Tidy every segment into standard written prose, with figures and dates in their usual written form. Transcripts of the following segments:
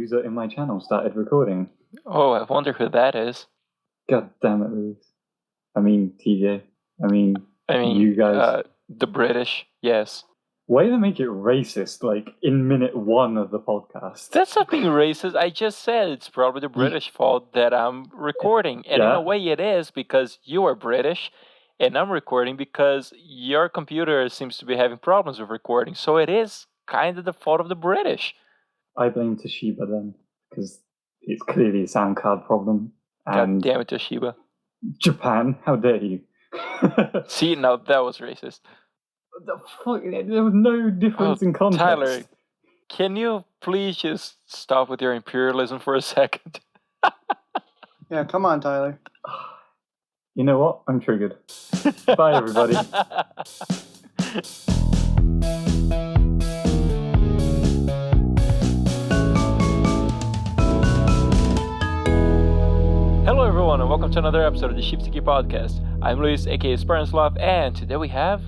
user in my channel started recording. Oh, I wonder who that is. God damn it, Luís. I mean, TJ. I mean, you guys. The British, yes. Way to make it racist, like, in minute 1 of the podcast. That's not being racist. I just said it's probably the British fault that I'm recording. And in a way it is, because you are British, and I'm recording because your computer seems to be having problems with recording. So it is kind of the fault of the British. I blame Toshiba then, because it's clearly a sound card problem. God damn it, Toshiba. Japan, how dare you? See, now that was racist. The fuck? There was no difference in context. Tyler, can you please just stop with your imperialism for a second? Yeah, come on, Tyler. You know what? I'm triggered. Bye, everybody. Hello, everyone, and welcome to another episode of the Shifty podcast. I'm Luís, aka SpartanSloth, and today we have...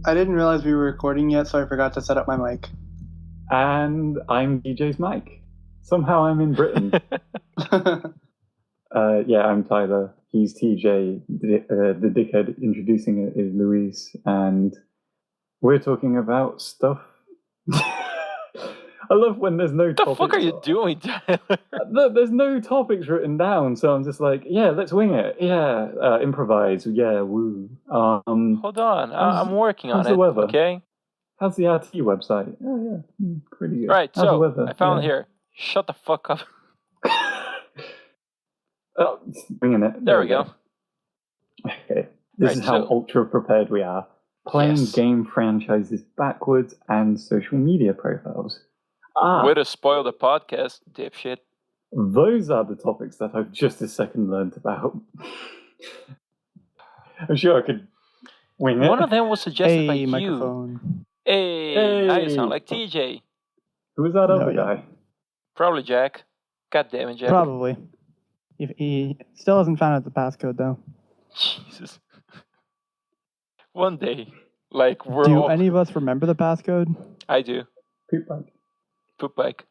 I didn't realize we were recording yet, so I forgot to set up my mic. And I'm DJ's Mike. Somehow I'm in Britain. I'm Tyler. He's TJ. The dickhead introducing it is Luís. And we're talking about stuff... I love when there's no topics. What the fuck are you doing, Tyler? There's no topics written down, so I'm just like, yeah, let's wing it. Yeah, improvise. Yeah, woo. Hold on, I'm working on it. Weather? Okay. How's the RT website? Oh yeah, pretty good. Right. How's so I found here. Shut the fuck up. Oh, winging it. There we go. Okay. This is how ultra prepared we are. Playing game franchises backwards and social media profiles. Way to spoil the podcast, dipshit. Those are the topics that I've just a second learned about. I'm sure I could wing it. One of them was suggested by microphone. you. Hey, now you sound like TJ. Who was that other guy? Probably Jack. God damn it, Jack. Probably. He still hasn't found out the passcode, though. Jesus. One day, like, Do any of us remember the passcode? I do. Poop bike.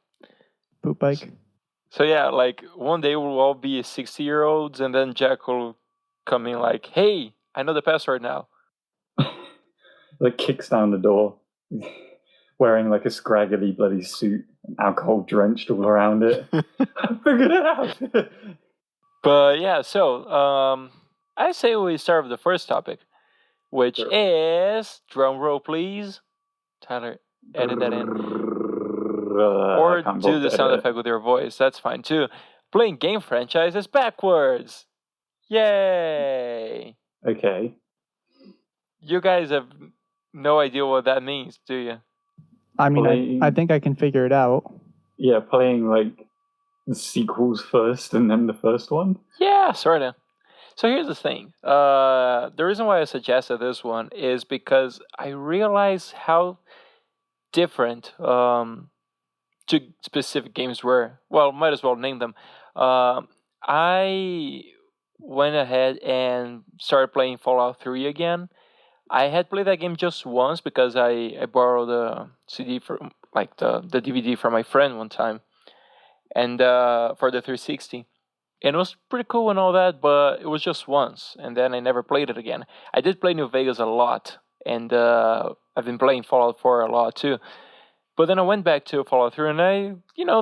So yeah, like, one day we'll all be 60-year-olds, and then Jack will come in like, hey, I know the password now. Like, kicks down the door, wearing like a scraggly bloody suit, alcohol drenched all around it. I figured it out. But yeah, so I say we start with the first topic, which is, drum roll please, Tyler, edit that in. Or do the sound effect with your voice, that's fine too. Playing game franchises backwards. Yay! Okay. You guys have no idea what that means, do you? I mean, I think I can figure it out. Yeah, playing like the sequels first and then the first one? Yeah, sort of. So here's the thing. The reason why I suggested this one is because I realized how different two specific games were. Well, might as well name them. I went ahead and started playing Fallout 3 again. I had played that game just once because I borrowed a CD from, like, the DVD from my friend one time, and for the 360. And it was pretty cool and all that, but it was just once, and then I never played it again. I did play New Vegas a lot, and I've been playing Fallout 4 a lot too. But then I went back to Fallout 3, and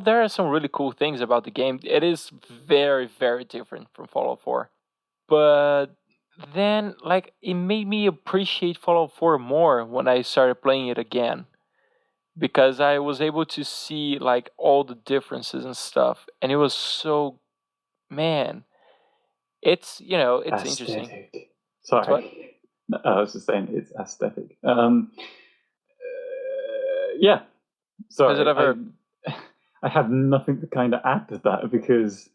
there are some really cool things about the game. It is very, very different from Fallout 4. But then, like, it made me appreciate Fallout 4 more when I started playing it again. Because I was able to see, like, all the differences and stuff. And it was so... Man, it's, it's aesthetic. Interesting. Sorry. I was just saying it's aesthetic. Yeah. Sorry. Has it ever... I have nothing to kind of add to that because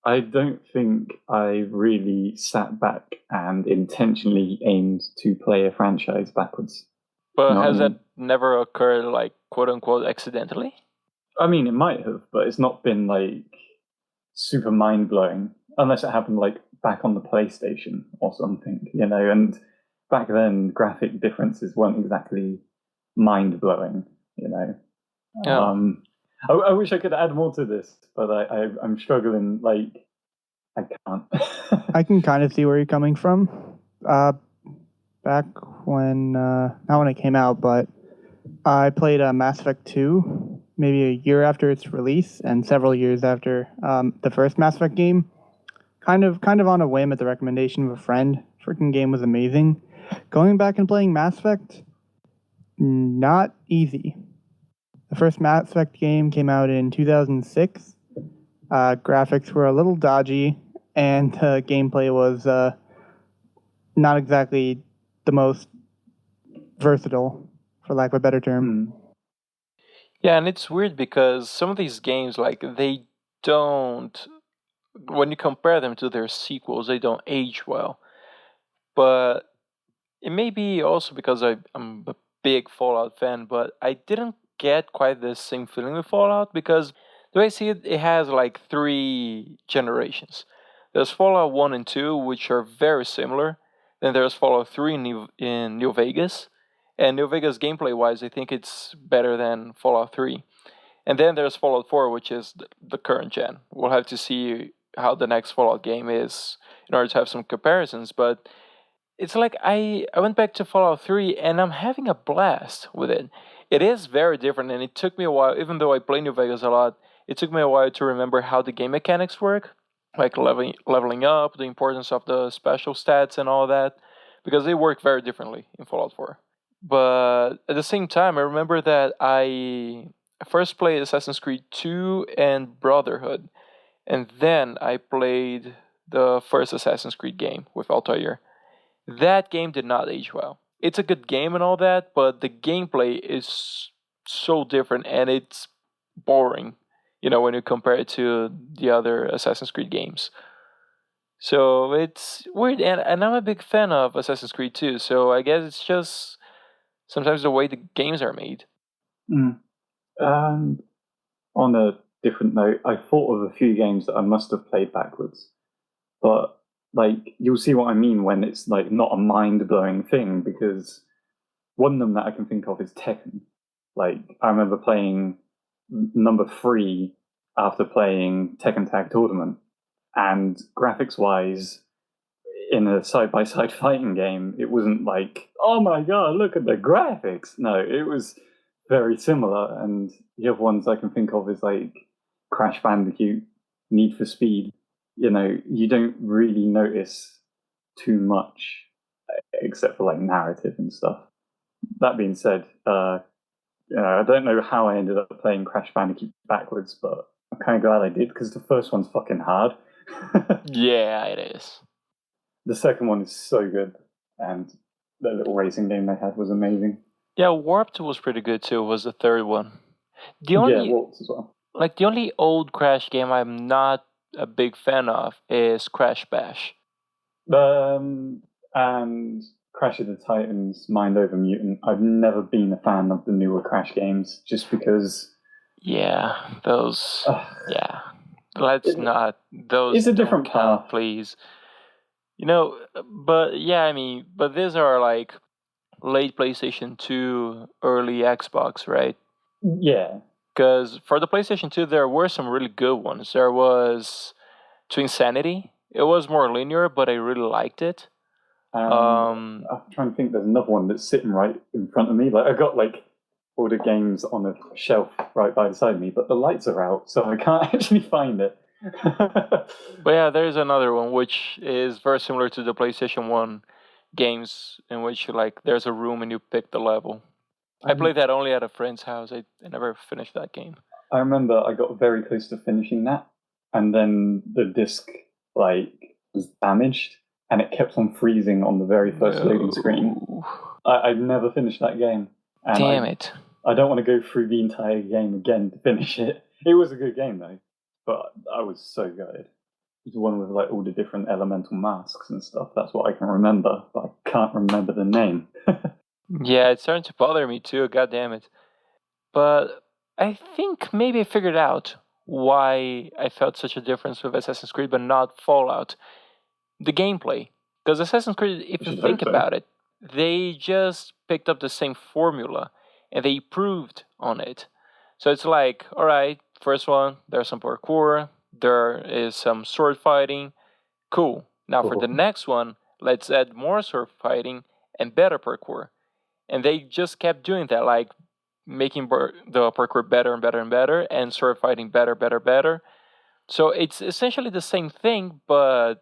I don't think I really sat back and intentionally aimed to play a franchise backwards. But has that never occurred, like, quote-unquote, accidentally? I mean, it might have, but it's not been, like, super mind-blowing, unless it happened like back on the PlayStation or something, and back then graphic differences weren't exactly mind-blowing, Yeah. I wish I could add more to this, but I'm struggling. Like, I can't. I can kind of see where you're coming from. Back when, not when it came out, but I played Mass Effect 2 maybe a year after its release and several years after the first Mass Effect game. Kind of on a whim at the recommendation of a friend. Freaking game was amazing. Going back and playing Mass Effect, not easy. The first Mass Effect game came out in 2006. Graphics were a little dodgy, and gameplay was not exactly the most versatile, for lack of a better term. Yeah, and it's weird because some of these games, like, they don't, when you compare them to their sequels, they don't age well. But it may be also because I'm a big Fallout fan, but I didn't get quite the same feeling with Fallout because the way I see it, it has like 3 generations. There's Fallout 1 and 2, which are very similar. Then there's Fallout 3 in New Vegas. And New Vegas gameplay wise, I think it's better than Fallout 3. And then there's Fallout 4, which is the current gen. We'll have to see how the next Fallout game is in order to have some comparisons. But it's like I went back to Fallout 3 and I'm having a blast with it. It is very different, and it took me a while, even though I play New Vegas a lot, it took me a while to remember how the game mechanics work, like leveling up, the importance of the special stats and all that, because they work very differently in Fallout 4. But at the same time, I remember that I first played Assassin's Creed 2 and Brotherhood, and then I played the first Assassin's Creed game with Altair. That game did not age well. It's a good game and all that, but the gameplay is so different and it's boring, when you compare it to the other Assassin's Creed games. So it's weird, and I'm a big fan of Assassin's Creed too, so I guess it's just sometimes the way the games are made. And on a different note, I thought of a few games that I must have played backwards, but like you'll see what I mean when it's like not a mind-blowing thing, because one of them that I can think of is Tekken. Like I remember playing number 3 after playing Tekken Tag Tournament, and graphics-wise, in a side-by-side fighting game, it wasn't like, oh my god, look at the graphics. No, it was very similar. And the other ones I can think of is like Crash Bandicoot, Need for Speed. You don't really notice too much except for like narrative and stuff. That being said, I don't know how I ended up playing Crash Bandicoot backwards, but I'm kind of glad I did because the first one's fucking hard. Yeah, it is. The second one is so good, and the little racing game they had was amazing. Yeah, Warped was pretty good too. Was the third one. Yeah, Warped as well. Like the only old Crash game I'm not a big fan of is Crash Bash. And Crash of the Titans, Mind Over Mutant. I've never been a fan of the newer Crash games, just because. Yeah, those. Yeah, let's not. Those. It's a different path, please. But yeah, but these are like late PlayStation 2, early Xbox, right? Yeah. Because for the PlayStation 2, there were some really good ones. There was Twinsanity. It was more linear, but I really liked it. I'm trying to think. There's another one that's sitting right in front of me. Like I got like all the games on a shelf right by the side of me, but the lights are out, so I can't actually find it. But yeah, there's another one which is very similar to the PlayStation 1 games, in which like there's a room and you pick the level. I played that only at a friend's house. I never finished that game. I remember I got very close to finishing that, and then the disc was damaged, and it kept on freezing on the very first loading screen. I'd never finished that game. And Damn it. I don't want to go through the entire game again to finish it. It was a good game though, but I was so gutted. It was one with like all the different elemental masks and stuff. That's what I can remember, but I can't remember the name. Yeah, it's starting to bother me too, god damn it. But I think maybe I figured out why I felt such a difference with Assassin's Creed but not Fallout. The gameplay. Because Assassin's Creed, if you think about it, they just picked up the same formula and they improved on it. So it's like, all right, first one, there's some parkour, there is some sword fighting. Cool. Now for the next one, let's add more sword fighting and better parkour. And they just kept doing that, like making the parkour better and better and better, and sword fighting better, better, better. So it's essentially the same thing, but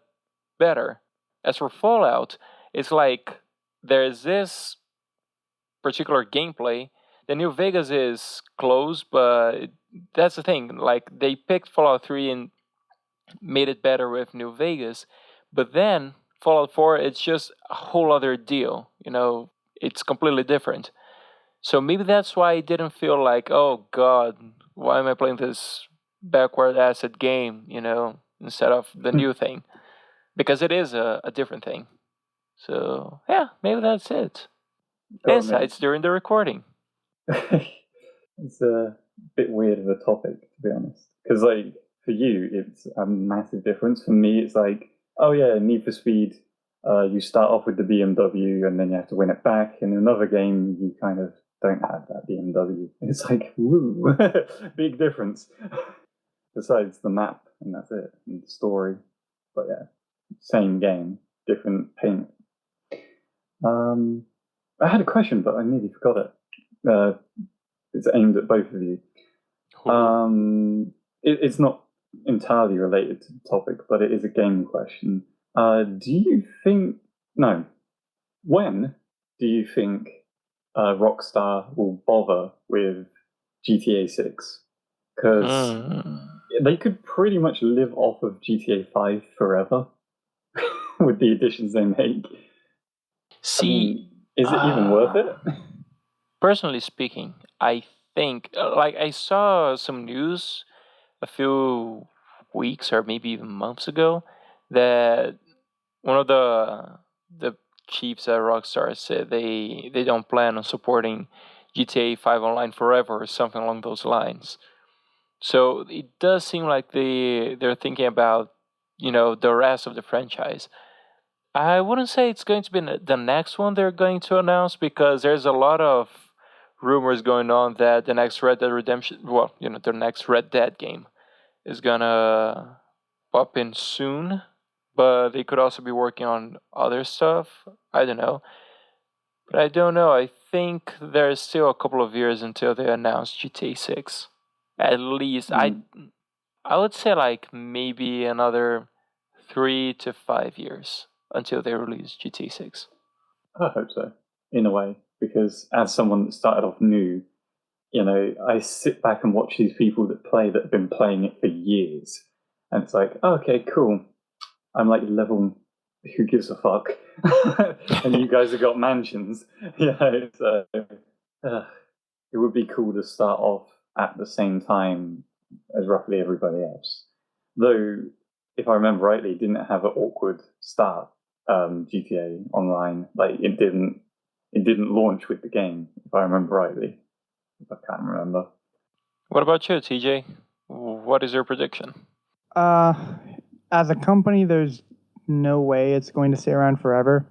better. As for Fallout, it's like there's this particular gameplay. The New Vegas is close, but that's the thing. Like they picked Fallout 3 and made it better with New Vegas, but then Fallout 4, it's just a whole other deal. It's completely different. So maybe that's why I didn't feel like, oh God, why am I playing this backward asset game? Instead of the new thing, because it is a different thing. So yeah, maybe that's it. Insights during the recording. It's a bit weird of a topic, to be honest. Because, like, for you, it's a massive difference. For me, it's like, oh yeah, Need for Speed, you start off with the BMW and then you have to win it back. In another game, you kind of don't have that BMW. It's like, woo, big difference. Besides the map, and that's it, and the story. But yeah, same game, different paint. I had a question, but I nearly forgot it. It's aimed at both of you. It's not entirely related to the topic, but it is a game question. When do you think Rockstar will bother with GTA 6? Because they could pretty much live off of GTA 5 forever with the additions they make. See, is it even worth it? Personally speaking, I think, I saw some news a few weeks or maybe even months ago that one of the chiefs at Rockstar said they don't plan on supporting GTA 5 online forever or something along those lines. So it does seem like they're thinking about, the rest of the franchise. I wouldn't say it's going to be the next one they're going to announce, because there's a lot of rumors going on that the next Red Dead Redemption, the next Red Dead game is gonna pop in soon, but they could also be working on other stuff. I don't know. But I don't know. I think there's still a couple of years until they announce GTA 6. At least I would say like maybe another 3 to 5 years until they release GTA 6. I hope so, in a way, because as someone that started off new, I sit back and watch these people that have been playing it for years, and it's like, okay, cool. I'm like level, who gives a fuck? And you guys have got mansions, so it would be cool to start off at the same time as roughly everybody else. Though, if I remember rightly, it didn't have an awkward start. GTA Online, like it didn't launch with the game, if I remember rightly. I can't remember. What about you, TJ? What is your prediction? As a company, there's no way it's going to stay around forever.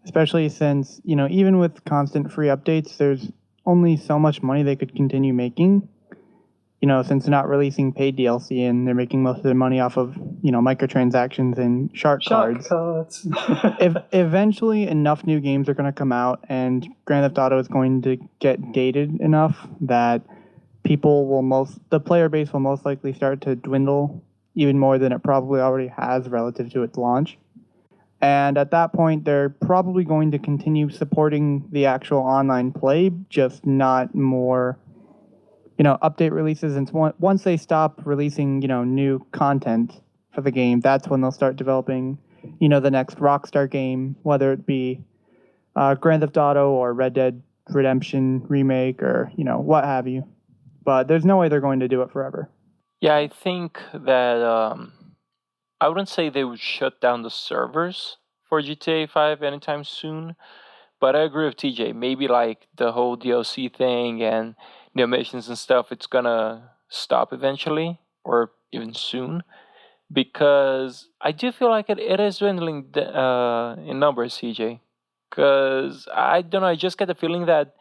Especially since, even with constant free updates, there's only so much money they could continue making. Since they're not releasing paid DLC and they're making most of their money off of, microtransactions and shark cards. If eventually enough new games are going to come out and Grand Theft Auto is going to get dated enough that the player base will most likely start to dwindle even more than it probably already has relative to its launch. And at that point, they're probably going to continue supporting the actual online play, just not more update releases. And once they stop releasing, new content for the game, that's when they'll start developing, the next Rockstar game, whether it be Grand Theft Auto or Red Dead Redemption remake or, what have you. But there's no way they're going to do it forever. Yeah, I think that I wouldn't say they would shut down the servers for GTA 5 anytime soon, but I agree with TJ. Maybe like the whole DLC thing and new missions and stuff, it's gonna stop eventually or even soon, because I do feel like it is dwindling in numbers, CJ. Because I don't know, I just get the feeling that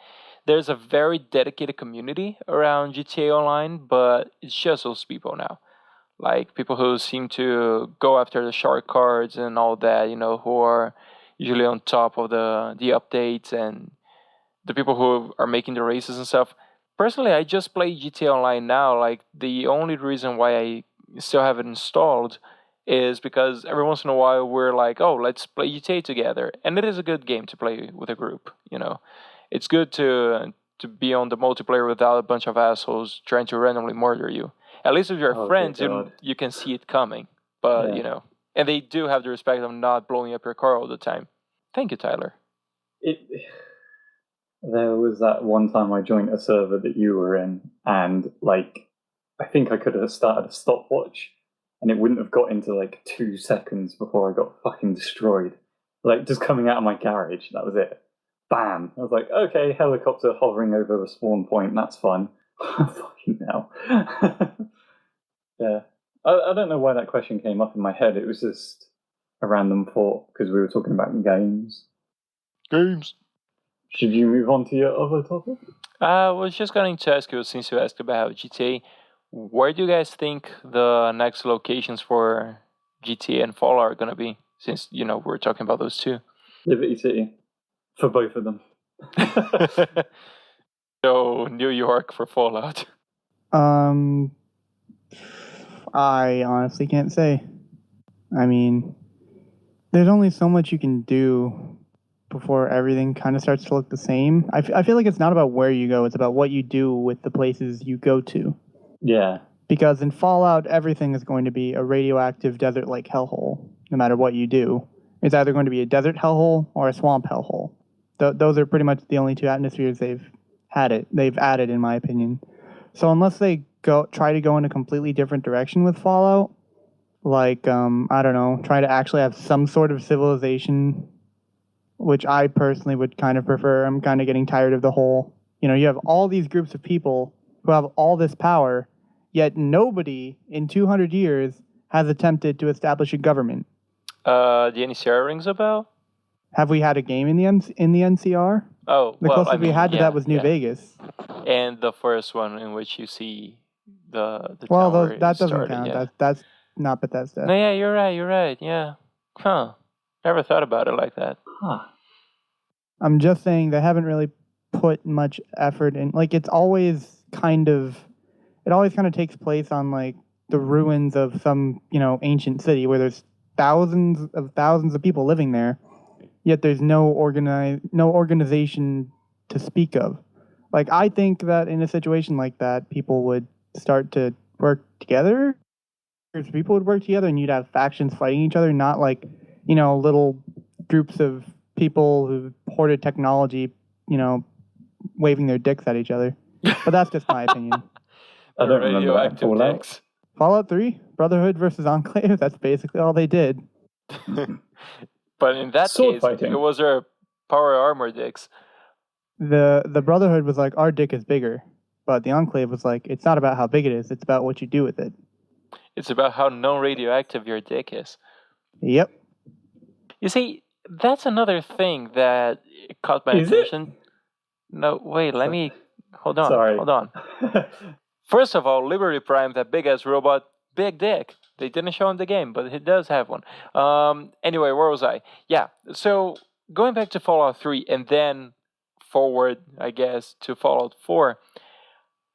there's a very dedicated community around GTA Online, but it's just those people now. Like people who seem to go after the shark cards and all that, who are usually on top of the updates and the people who are making the races and stuff. Personally, I just play GTA Online now. Like the only reason why I still have it installed is because every once in a while we're like, oh, let's play GTA together, and it is a good game to play with a group. It's good to be on the multiplayer without a bunch of assholes trying to randomly murder you. At least with your friends, you can see it coming. But, and they do have the respect of not blowing up your car all the time. Thank you, Tyler. There was that one time I joined a server that you were in, and, I think I could have started a stopwatch, and it wouldn't have got into, 2 seconds before I got fucking destroyed. Just coming out of my garage, that was it. Bam! I was like, okay, helicopter hovering over a spawn point, that's fun. Fucking hell. Yeah. I don't know why that question came up in my head. It was just a random thought, because we were talking about games. Games. Should you move on to your other topic? I was just going to ask you, since you asked about GTA, where do you guys think the next locations for GTA and Fallout are going to be? Since, we're talking about those two. Liberty City. For both of them. So, New York for Fallout. I honestly can't say. I mean, there's only so much you can do before everything kind of starts to look the same. I feel like it's not about where you go, it's about what you do with the places you go to. Yeah. Because in Fallout, everything is going to be a radioactive desert-like hellhole, no matter what you do. It's either going to be a desert hellhole or a swamp hellhole. Those are pretty much the only two atmospheres they've added, in my opinion. So unless they try to go in a completely different direction with Fallout, I don't know, try to actually have some sort of civilization, which I personally would kind of prefer. I'm kind of getting tired of the whole, you have all these groups of people who have all this power, yet nobody in 200 years has attempted to establish a government. The NCR rings a bell? Have we had a game in the NCR? Oh, the closest we had to that was New Vegas. And the first one in which you see the well, town that doesn't started, count. Yeah. That's not Bethesda. No, yeah, you're right. Yeah. Huh. Never thought about it like that. Huh. I'm just saying they haven't really put much effort in. It always kind of takes place on the ruins of some ancient city where there's thousands of people living there, yet there's no organization to speak of. I think that in a situation like that, people would start to work together. People would work together, and you'd have factions fighting each other, not little groups of people who hoarded technology, waving their dicks at each other. But that's just my opinion. I don't remember that Fallout. Fallout 3, Brotherhood versus Enclave, that's basically all they did. But in that case, it was their power armor dicks. The Brotherhood was like, our dick is bigger. But the Enclave was like, it's not about how big it is, it's about what you do with it. It's about how non-radioactive your dick is. Yep. You see, that's another thing that caught my attention. No, wait, let me... Hold on. First of all, Liberty Prime, that big-ass robot, big dick. They didn't show in the game, but he does have one. Anyway, where was I? Yeah, so going back to Fallout 3 and then forward, I guess, to Fallout 4,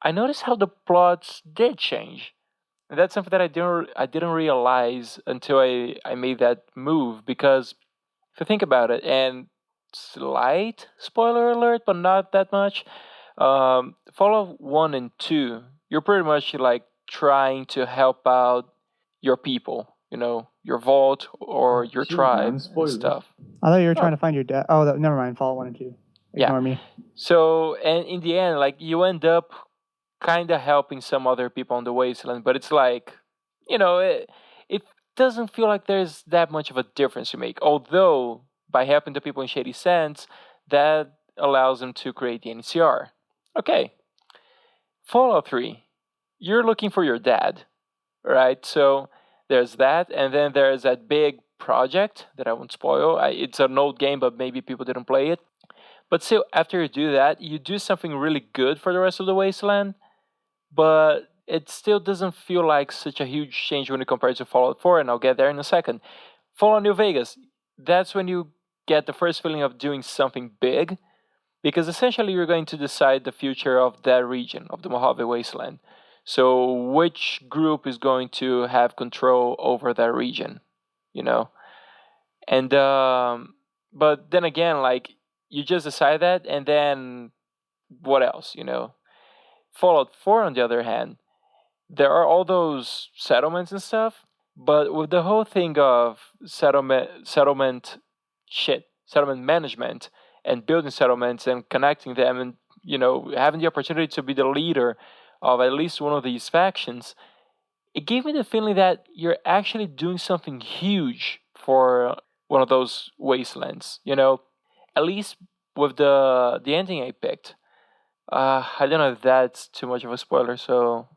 I noticed how the plots did change. And that's something that I didn't realize until I made that move, because if you think about it, and slight spoiler alert, but not that much, Fallout 1 and 2, you're pretty much trying to help out your people, your vault or your tribe and stuff. I thought you were trying to find your dad. Oh, never mind. Fallout 1 and 2. Ignore me. So, and in the end, you end up kind of helping some other people on the wasteland, but it's it doesn't feel like there's that much of a difference to make. Although, by helping the people in Shady Sands, that allows them to create the NCR. Okay. Fallout 3, you're looking for your dad, right? So there's that, and then there's that big project that I won't spoil. It's an old game, but maybe people didn't play it. But still, after you do that, you do something really good for the rest of the wasteland, but it still doesn't feel like such a huge change when you compare it to Fallout 4, and I'll get there in a second. Fallout New Vegas, that's when you get the first feeling of doing something big, because essentially you're going to decide the future of that region, of the Mojave Wasteland. So which group is going to have control over that region, you know? And but then again, like, you just decide that, and then what else, you know? Fallout 4, on the other hand, there are all those settlements and stuff, but with the whole thing of settlement management, and building settlements and connecting them, and, you know, having the opportunity to be the leader of at least one of these factions, it gave me the feeling that you're actually doing something huge for one of those wastelands, you know, at least with the ending I picked. I don't know if that's too much of a spoiler, so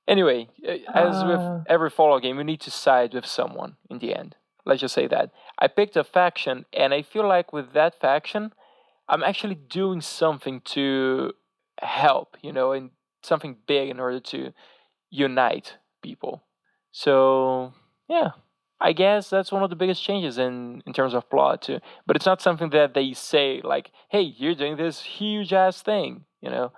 Anyway, as with every Fallout game, you need to side with someone in the end. Let's just say that. I picked a faction, and I feel like with that faction, I'm actually doing something to help, you know, and something big in order to unite people. So, yeah, I guess that's one of the biggest changes in terms of plot, too. But it's not something that they say, like, hey, you're doing this huge-ass thing, you know.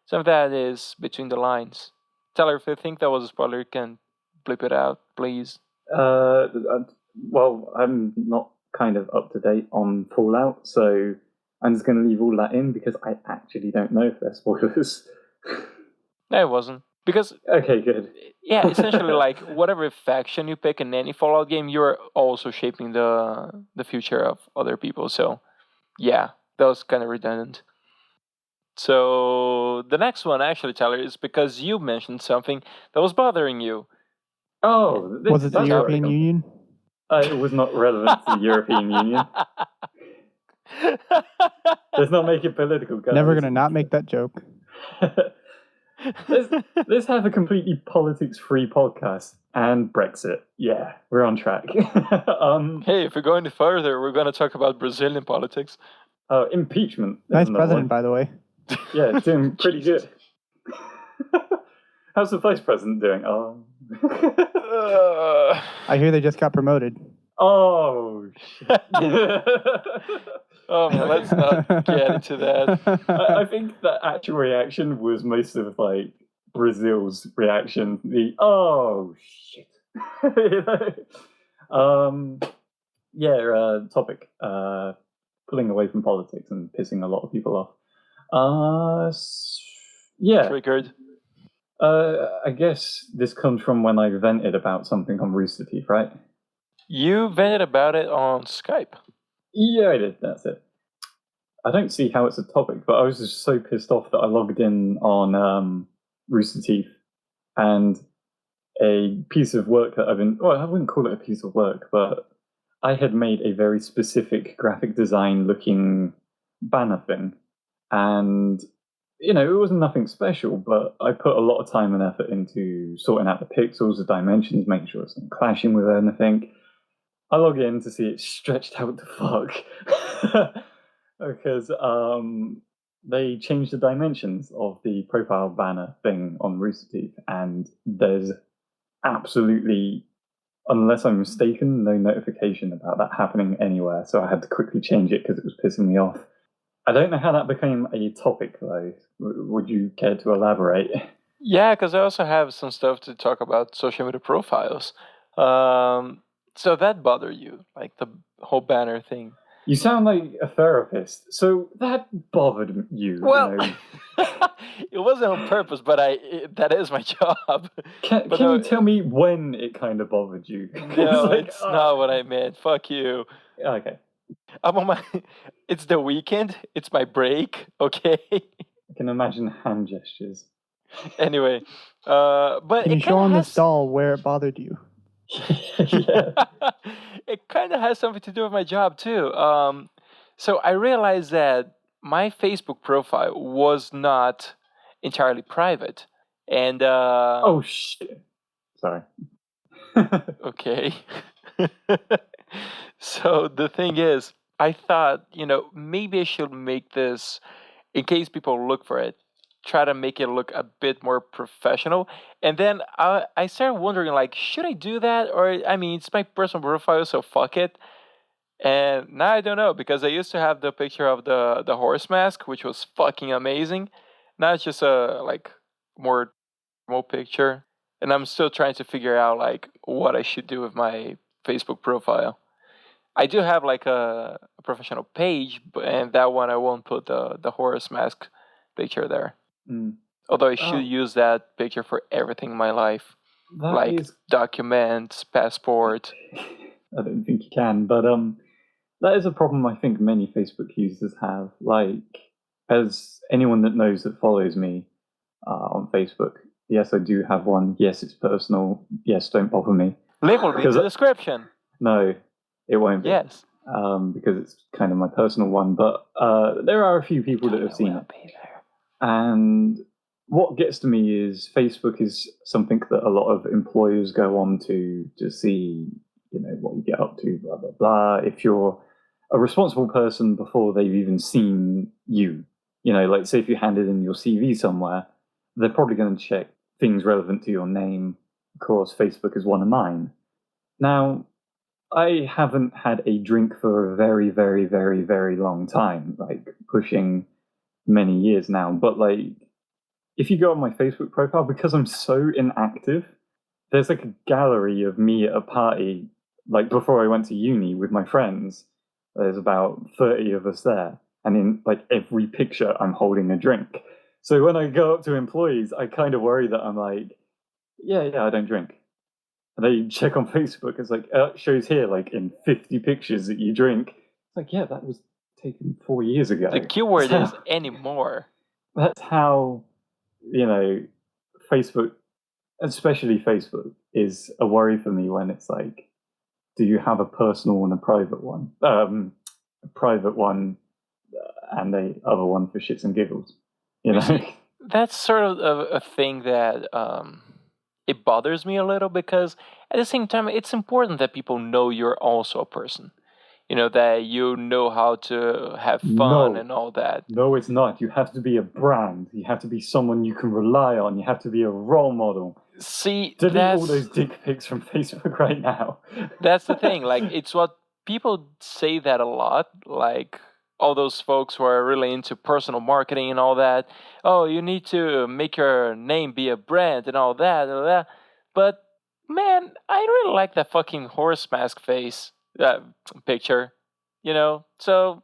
Something that is between the lines. Tyler, if you think that was a spoiler, you can blip it out, please. Well, I'm not kind of up to date on Fallout, so I'm just going to leave all that in because I actually don't know if they're spoilers. No, it wasn't. Because... Okay, good. Yeah, essentially, like, whatever faction you pick in any Fallout game, you're also shaping the future of other people. So, yeah, that was kind of redundant. So, the next one, actually, Tyler, is because you mentioned something that was bothering you. Oh, was it the European Union? It was not relevant to the European Union. Let's not make it political, guys. Never gonna not make that joke. Let's have a completely politics-free podcast. And Brexit. Yeah, we're on track. Hey, if we're going further, we're going to talk about Brazilian politics. Impeachment. Nice president, by the way. Yeah, doing pretty good. How's the vice president doing? I hear they just got promoted. Oh, shit. Oh, man, let's not get into that. I think the actual reaction was most of, like, Brazil's reaction. Oh, shit. Topic. Pulling away from politics and pissing a lot of people off. Yeah. Triggered. I guess this comes from when I vented about something on Rooster Teeth, right? You vented about it on Skype. Yeah, I did. That's it. I don't see how it's a topic, but I was just so pissed off that I logged in on Rooster Teeth, and a piece of work that I wouldn't call it a piece of work, but I had made a very specific graphic design looking banner thing. And, you know, it wasn't nothing special, but I put a lot of time and effort into sorting out the pixels, the dimensions, making sure it's not clashing with anything. I log in to see it stretched out to fuck. Because they changed the dimensions of the profile banner thing on Rooster Teeth, and there's absolutely, unless I'm mistaken, no notification about that happening anywhere. So I had to quickly change it because it was pissing me off. I don't know how that became a topic, though. Would you care to elaborate? Yeah, because I also have some stuff to talk about social media profiles. So that bothered you, like the whole banner thing? You sound like a therapist, so that bothered you. Well, you know? It wasn't on purpose, but that is my job. Can you tell me when it kind of bothered you? No, it's not what I meant. Fuck you. Okay. I'm on it's the weekend. It's my break, okay? I can imagine hand gestures. Anyway, but Can you show on the stall where it bothered you? Yeah. It kind of has something to do with my job too. So I realized that my Facebook profile was not entirely private, and oh shit! Sorry. Okay. So the thing is, I thought, maybe I should make this, in case people look for it, try to make it look a bit more professional. And then I started wondering, like, should I do that? Or, I mean, it's my personal profile, so fuck it. And now I don't know, because I used to have the picture of the horse mask, which was fucking amazing. Now it's just a, like, more normal picture. And I'm still trying to figure out, like, what I should do with my Facebook profile. I do have like a professional page, and that one I won't put the horse mask picture there. Mm. Although I should use that picture for everything in my life, like documents, passport. I don't think you can, but that is a problem I think many Facebook users have. Like, as anyone that knows that follows me on Facebook, yes, I do have one. Yes, it's personal. Yes, don't bother me. Link will be in the description. No, it won't be. Yes. Because it's kind of my personal one. But there are a few people that have seen it. And what gets to me is Facebook is something that a lot of employers go on to see, what you get up to, blah, blah, blah. If you're a responsible person before they've even seen you, like say if you handed in your CV somewhere, they're probably going to check things relevant to your name. Of course, Facebook is one of mine. Now, I haven't had a drink for a very, very, very, very long time, like pushing many years now. But like, if you go on my Facebook profile, because I'm so inactive, there's like a gallery of me at a party, like before I went to uni with my friends. There's about 30 of us there. And in like every picture, I'm holding a drink. So when I go up to employees, I kind of worry that I'm like, yeah, I don't drink. And they check on Facebook, it's like, it shows here, like in 50 pictures that you drink. It's like, yeah, that was taken 4 years ago. The keyword is anymore. That's how, Facebook, especially Facebook, is a worry for me when it's like, do you have a personal and a private one? A private one and the other one for shits and giggles. That's sort of a thing that it bothers me a little, because at the same time, it's important that people know you're also a person. That you know how to have fun and all that. No, it's not. You have to be a brand. You have to be someone you can rely on. You have to be a role model. See, delete all those dick pics from Facebook right now. That's the thing. Like, it's what people say that a lot. Like, all those folks who are really into personal marketing and all that. Oh, you need to make your name be a brand and all that. But, man, I really like that fucking horse mask face picture. So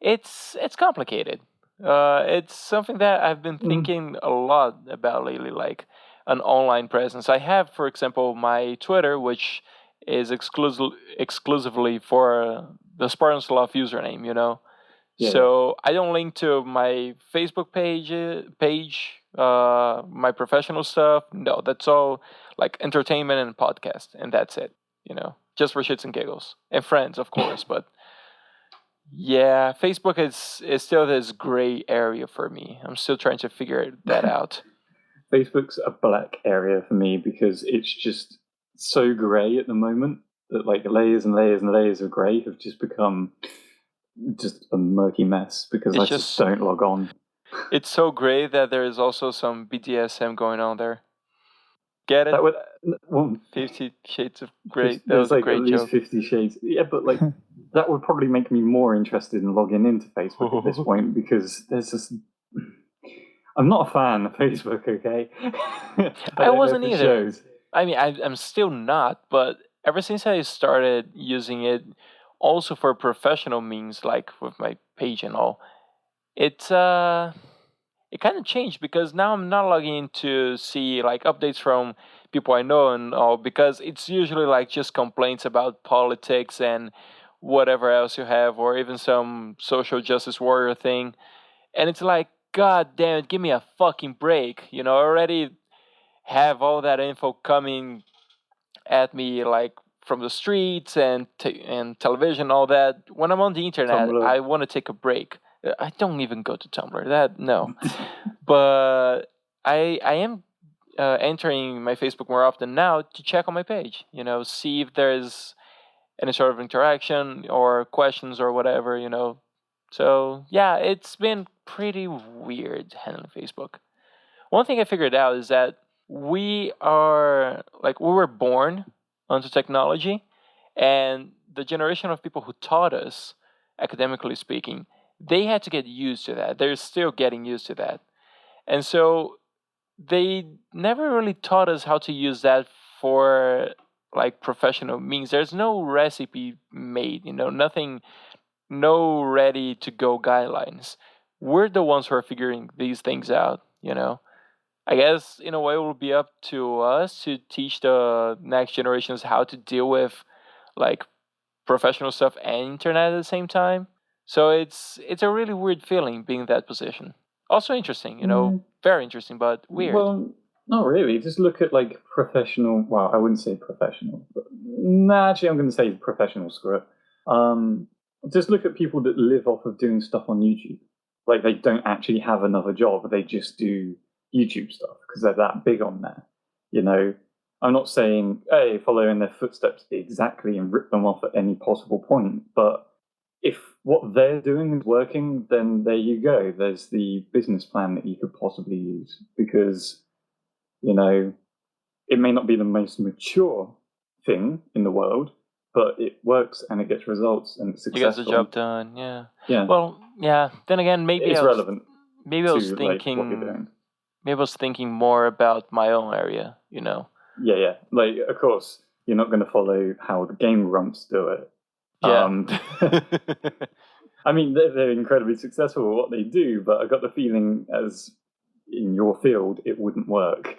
it's complicated. It's something that I've been thinking a lot about lately, like an online presence. I have, for example, my Twitter, which is exclusively for the SpartanSloth username, Yeah. So I don't link to my Facebook page, my professional stuff. No, that's all like entertainment and podcast, and that's it. Just for shits and giggles and friends, of course. But yeah, Facebook is still this gray area for me. I'm still trying to figure that out. Facebook's a black area for me because it's just so gray at the moment that like layers and layers and layers of gray have just become just a murky mess because I just don't log on. It's so gray that there is also some BDSM going on there. Get it? 50 Shades of Grey. That was like a great at least joke. 50 shades. Yeah, but like that would probably make me more interested in logging into Facebook at this point because there's this. I'm not a fan of Facebook, okay? I wasn't either. Shows. I mean, I'm still not, but ever since I started using it also for professional means, like with my page and all, it kind of changed because now I'm not logging in to see like updates from people I know and all, because it's usually like just complaints about politics and whatever else you have, or even some social justice warrior thing. And it's like, God damn it, give me a fucking break. I already have all that info coming at me like from the streets and television, all that. When I'm on the internet, Tumblr. I want to take a break. I don't even go to Tumblr. No. But I am entering my Facebook more often now to check on my page. See if there's any sort of interaction or questions or whatever, So yeah, it's been pretty weird handling Facebook. One thing I figured out is that we were born onto technology, and the generation of people who taught us, academically speaking, they had to get used to that. They're still getting used to that. And so they never really taught us how to use that for professional means. There's no recipe made, nothing, no ready to go guidelines. We're the ones who are figuring these things out, I guess in a way it will be up to us to teach the next generations how to deal with professional stuff and internet at the same time. So it's a really weird feeling being in that position. Also interesting, very interesting, but weird. Well, not really. Just look at professional. Well, I wouldn't say professional, but actually, I'm going to say professional. Screw it. Just look at people that live off of doing stuff on YouTube. They don't actually have another job; they just do YouTube stuff because they're that big on there. I'm not saying, hey, follow in their footsteps exactly and rip them off at any possible point, but if what they're doing is working, then there you go. There's the business plan that you could possibly use because, it may not be the most mature thing in the world, but it works and it gets results and it's successful. You get the job done, yeah. Yeah. Well, yeah. Then again, maybe it's relevant. Maybe I was thinking. What you're doing. Maybe I was thinking more about my own area, Yeah. Of course, you're not going to follow how the game rumps do it. Yeah. I mean, they're incredibly successful at what they do, but I got the feeling as in your field, it wouldn't work.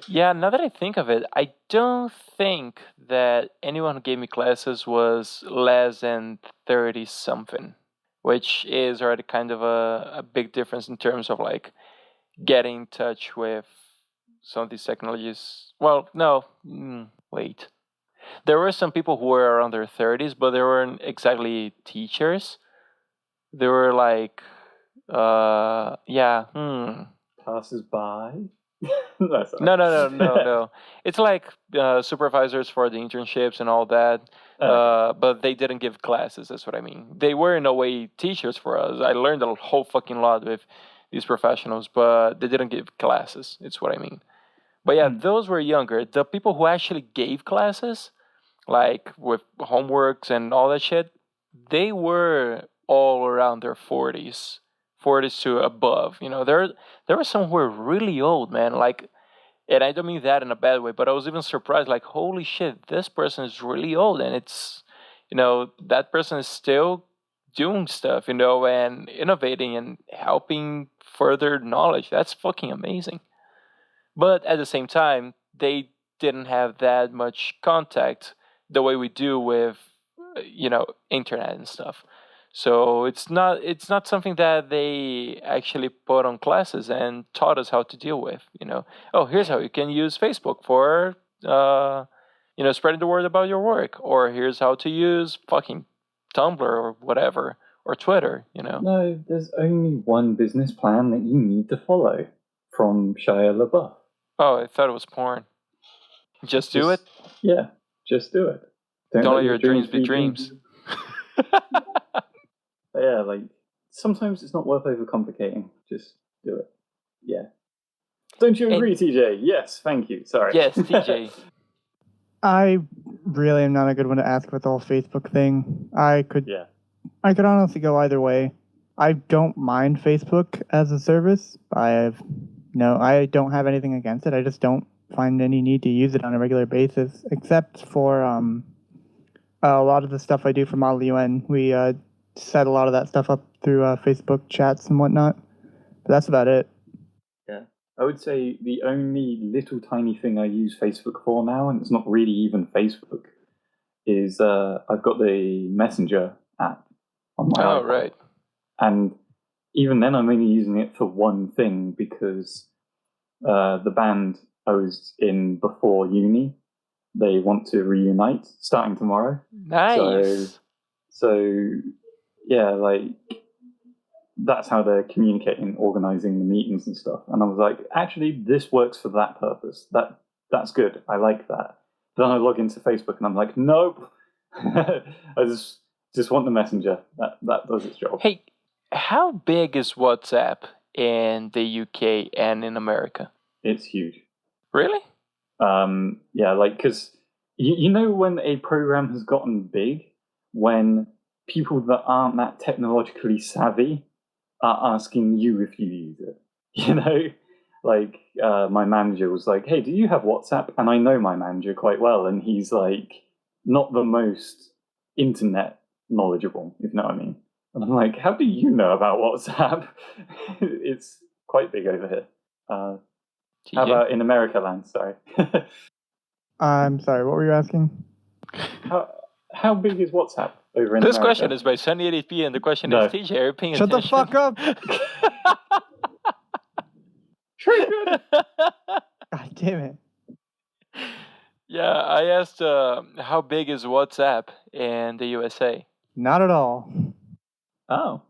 Yeah, now that I think of it, I don't think that anyone who gave me classes was less than 30-something, which is already kind of a big difference in terms of getting in touch with some of these technologies. Well, no, wait. There were some people who were around their 30s, but they weren't exactly teachers. They were Passes by? No. It's supervisors for the internships and all that, but they didn't give classes, that's what I mean. They were, in a way, teachers for us. I learned a whole fucking lot with these professionals, but they didn't give classes, it's what I mean. But yeah, those were younger. The people who actually gave classes, with homeworks and all that shit, they were all around their 40s to above. There were some who were really old, man. And I don't mean that in a bad way, but I was even surprised. Holy shit, this person is really old, and it's, that person is still doing stuff, and innovating and helping further knowledge. That's fucking amazing. But at the same time, they didn't have that much contact the way we do with, internet and stuff. So it's not something that they actually put on classes and taught us how to deal with. Oh, here's how you can use Facebook for, spreading the word about your work, or here's how to use fucking Tumblr or whatever, or Twitter. No, there's only one business plan that you need to follow from Shia LaBeouf. Oh, I thought it was porn. Just do it? Yeah, just do it. Don't let your dreams be dreams. Yeah, sometimes it's not worth overcomplicating. Just do it. Yeah. Don't you agree, TJ? Yes, thank you. Sorry. Yes, TJ. I really am not a good one to ask with the whole Facebook thing. I could honestly go either way. I don't mind Facebook as a service. I don't have anything against it. I just don't find any need to use it on a regular basis, except for a lot of the stuff I do for Model UN. We set a lot of that stuff up through Facebook chats and whatnot. But that's about it. Yeah. I would say the only little tiny thing I use Facebook for now, and it's not really even Facebook, is I've got the Messenger app on my iPhone. Right. And even then, I'm only using it for one thing because the band I was in before uni, they want to reunite starting tomorrow. Nice. So yeah, that's how they're communicating, organizing the meetings and stuff. And I was like, actually, this works for that purpose. That's good. I like that. Then I log into Facebook and I'm like, nope, I just want the messenger. That does its job. Hey, how big is WhatsApp in the UK and in America? It's huge. Really? Yeah, like, because you know when a program has gotten big, when people that aren't that technologically savvy are asking you if you use it. You know, like my manager was like, "Hey, do you have WhatsApp?" And I know my manager quite well, and he's like not the most internet knowledgeable, if you know what I mean. And I'm like, "How do you know about WhatsApp?" It's quite big over here. How about in America land? Sorry. I'm sorry, what were you asking? How big is WhatsApp over in This America? question is by Sunny80p, and the question is, TJ, are you paying Shut attention? the fuck up! Triggered! God damn it. Yeah, I asked how big is WhatsApp in the USA? Not at all. Oh.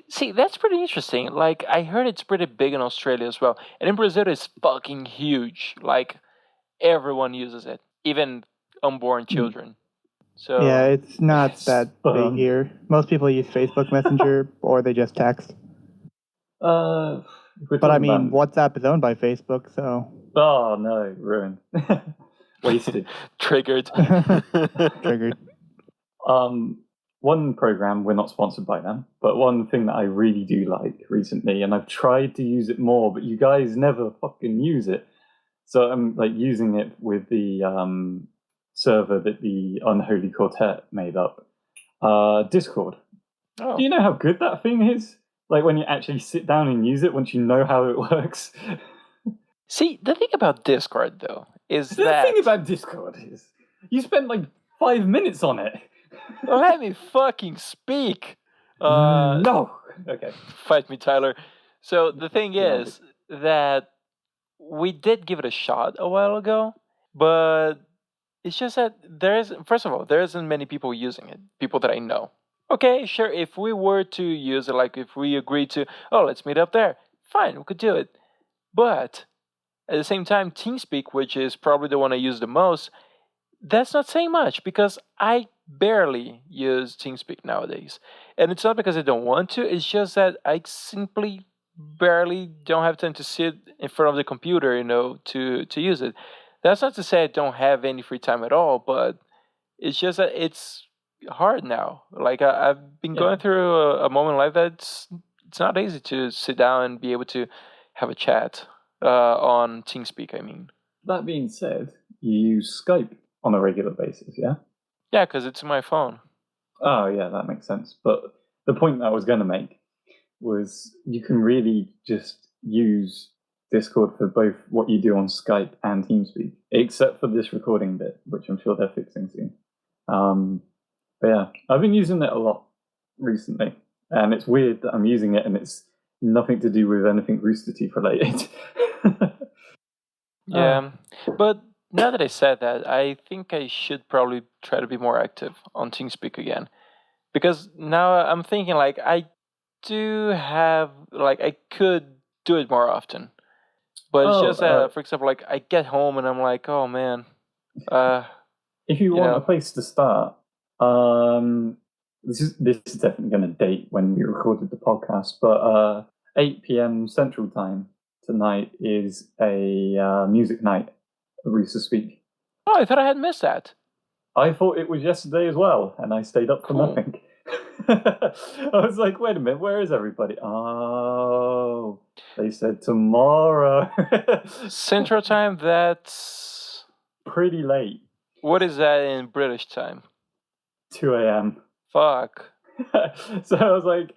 See, that's pretty interesting. Like, I heard it's pretty big in Australia as well. And in Brazil, it's fucking huge. Like, everyone uses it, even unborn children. So yeah, it's not that big here. Most people use Facebook Messenger or they just text. But I mean, WhatsApp is owned by Facebook, so. Oh no, ruined. Wasted. Triggered. Triggered. One program, we're not sponsored by them, but one thing that I really do like recently, and I've tried to use it more, but you guys never fucking use it. So I'm like using it with the server that the Unholy Quartet made up. Discord. Oh. Do you know how good that thing is? Like when you actually sit down and use it, once you know how it works. See, the thing about Discord, though, is the thing about Discord is you spend like 5 minutes on it. Let me fucking speak. No. Okay. Fight me, Tyler. So the thing is that we did give it a shot a while ago, but it's just that first of all, there isn't many people using it, people that I know. Okay, sure, if we were to use it, like if we agreed to, let's meet up there, fine, we could do it. But at the same time, TeamSpeak, which is probably the one I use the most, that's not saying much because I barely use TeamSpeak nowadays. And it's not because I don't want to, it's just that I simply barely don't have time to sit in front of the computer, to use it. That's not to say I don't have any free time at all, but it's just that it's hard now. Like I've been going through a moment like that. It's not easy to sit down and be able to have a chat on TeamSpeak, I mean. That being said, you use Skype on a regular basis, yeah? Yeah, because it's my phone. Oh, yeah, that makes sense. But the point that I was going to make was you can really just use Discord for both what you do on Skype and TeamSpeak, except for this recording bit, which I'm sure they're fixing soon. But yeah, I've been using it a lot recently, and it's weird that I'm using it and it's nothing to do with anything Rooster Teeth related. Yeah, but now that I said that, I think I should probably try to be more active on TeamSpeak again. Because now I'm thinking, like, I could do it more often. But it's just that, for example, like, I get home and I'm like, oh, man. If you want a place to start, this is definitely going to date when we recorded the podcast, but 8 p.m. Central Time tonight is a music night at Rooster Speak. Oh, I thought I had missed that. I thought it was yesterday as well, and I stayed up for nothing. I was like, wait a minute, where is everybody? Oh, they said tomorrow. Central Time, that's pretty late. What is that in British time? 2 a.m. Fuck. So I was like,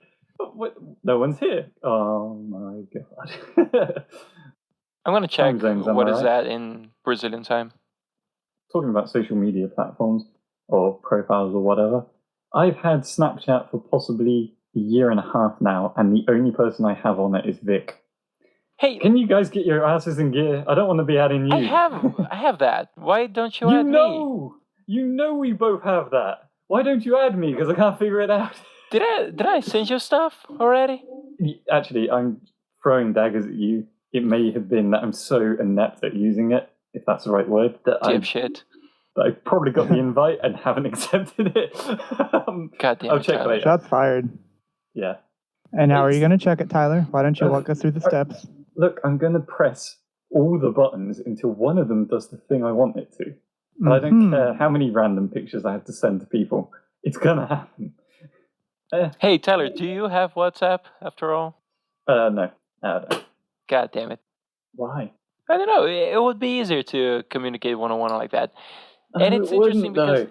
what? No one's here. Oh my god. I'm going to check what is that in Brazilian time. Talking about social media platforms or profiles or whatever, I've had Snapchat for possibly a year and a half now, and the only person I have on it is Vic. Hey, can you guys get your asses in gear? I don't want to be adding you. I have that. Why don't you add me? You know we both have that. Why don't you add me? Because I can't figure it out. Did I send you stuff already? Actually, I'm throwing daggers at you. It may have been that I'm so inept at using it, if that's the right word, that Dipshit. that I probably got the invite and haven't accepted it. God damn I'll it, check Tyler. later. Shots fired. Yeah. And how are you going to check it, Tyler? Why don't you walk us through the steps? Look, I'm going to press all the buttons until one of them does the thing I want it to. And I don't care how many random pictures I have to send to people. It's going to happen. Hey, Tyler, do you have WhatsApp after all? No. I don't. God damn it. Why? I don't know. It would be easier to communicate one-on-one like that. And it's interesting because,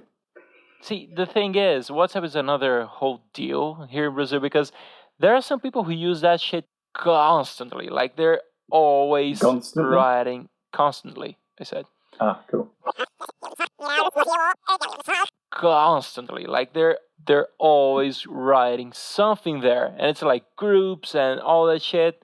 see, the thing is, WhatsApp is another whole deal here in Brazil because there are some people who use that shit constantly. Like, they're always writing constantly, I said. Ah, cool. Constantly. Like, they're always writing something there. And it's like groups and all that shit.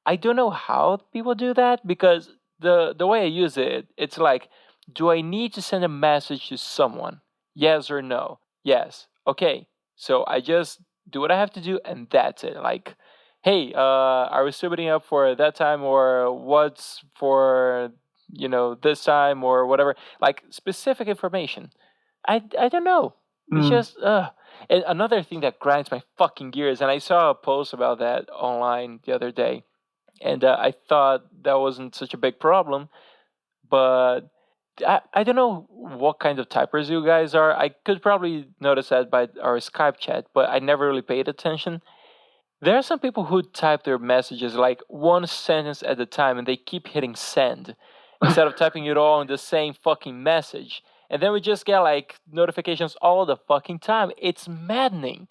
I don't know how people do that because the way I use it, it's like, do I need to send a message to someone? Yes or no? Yes. Okay. So I just do what I have to do and that's it. Like, hey, are we still meeting up for that time or what's for, this time or whatever? Like specific information. I don't know. It's just, And another thing that grinds my fucking gears, and I saw a post about that online the other day. And I thought that wasn't such a big problem, but I don't know what kind of typers you guys are. I could probably notice that by our Skype chat, but I never really paid attention. There are some people who type their messages like one sentence at a time, and they keep hitting send instead of typing it all in the same fucking message. And then we just get like notifications all the fucking time. It's maddening.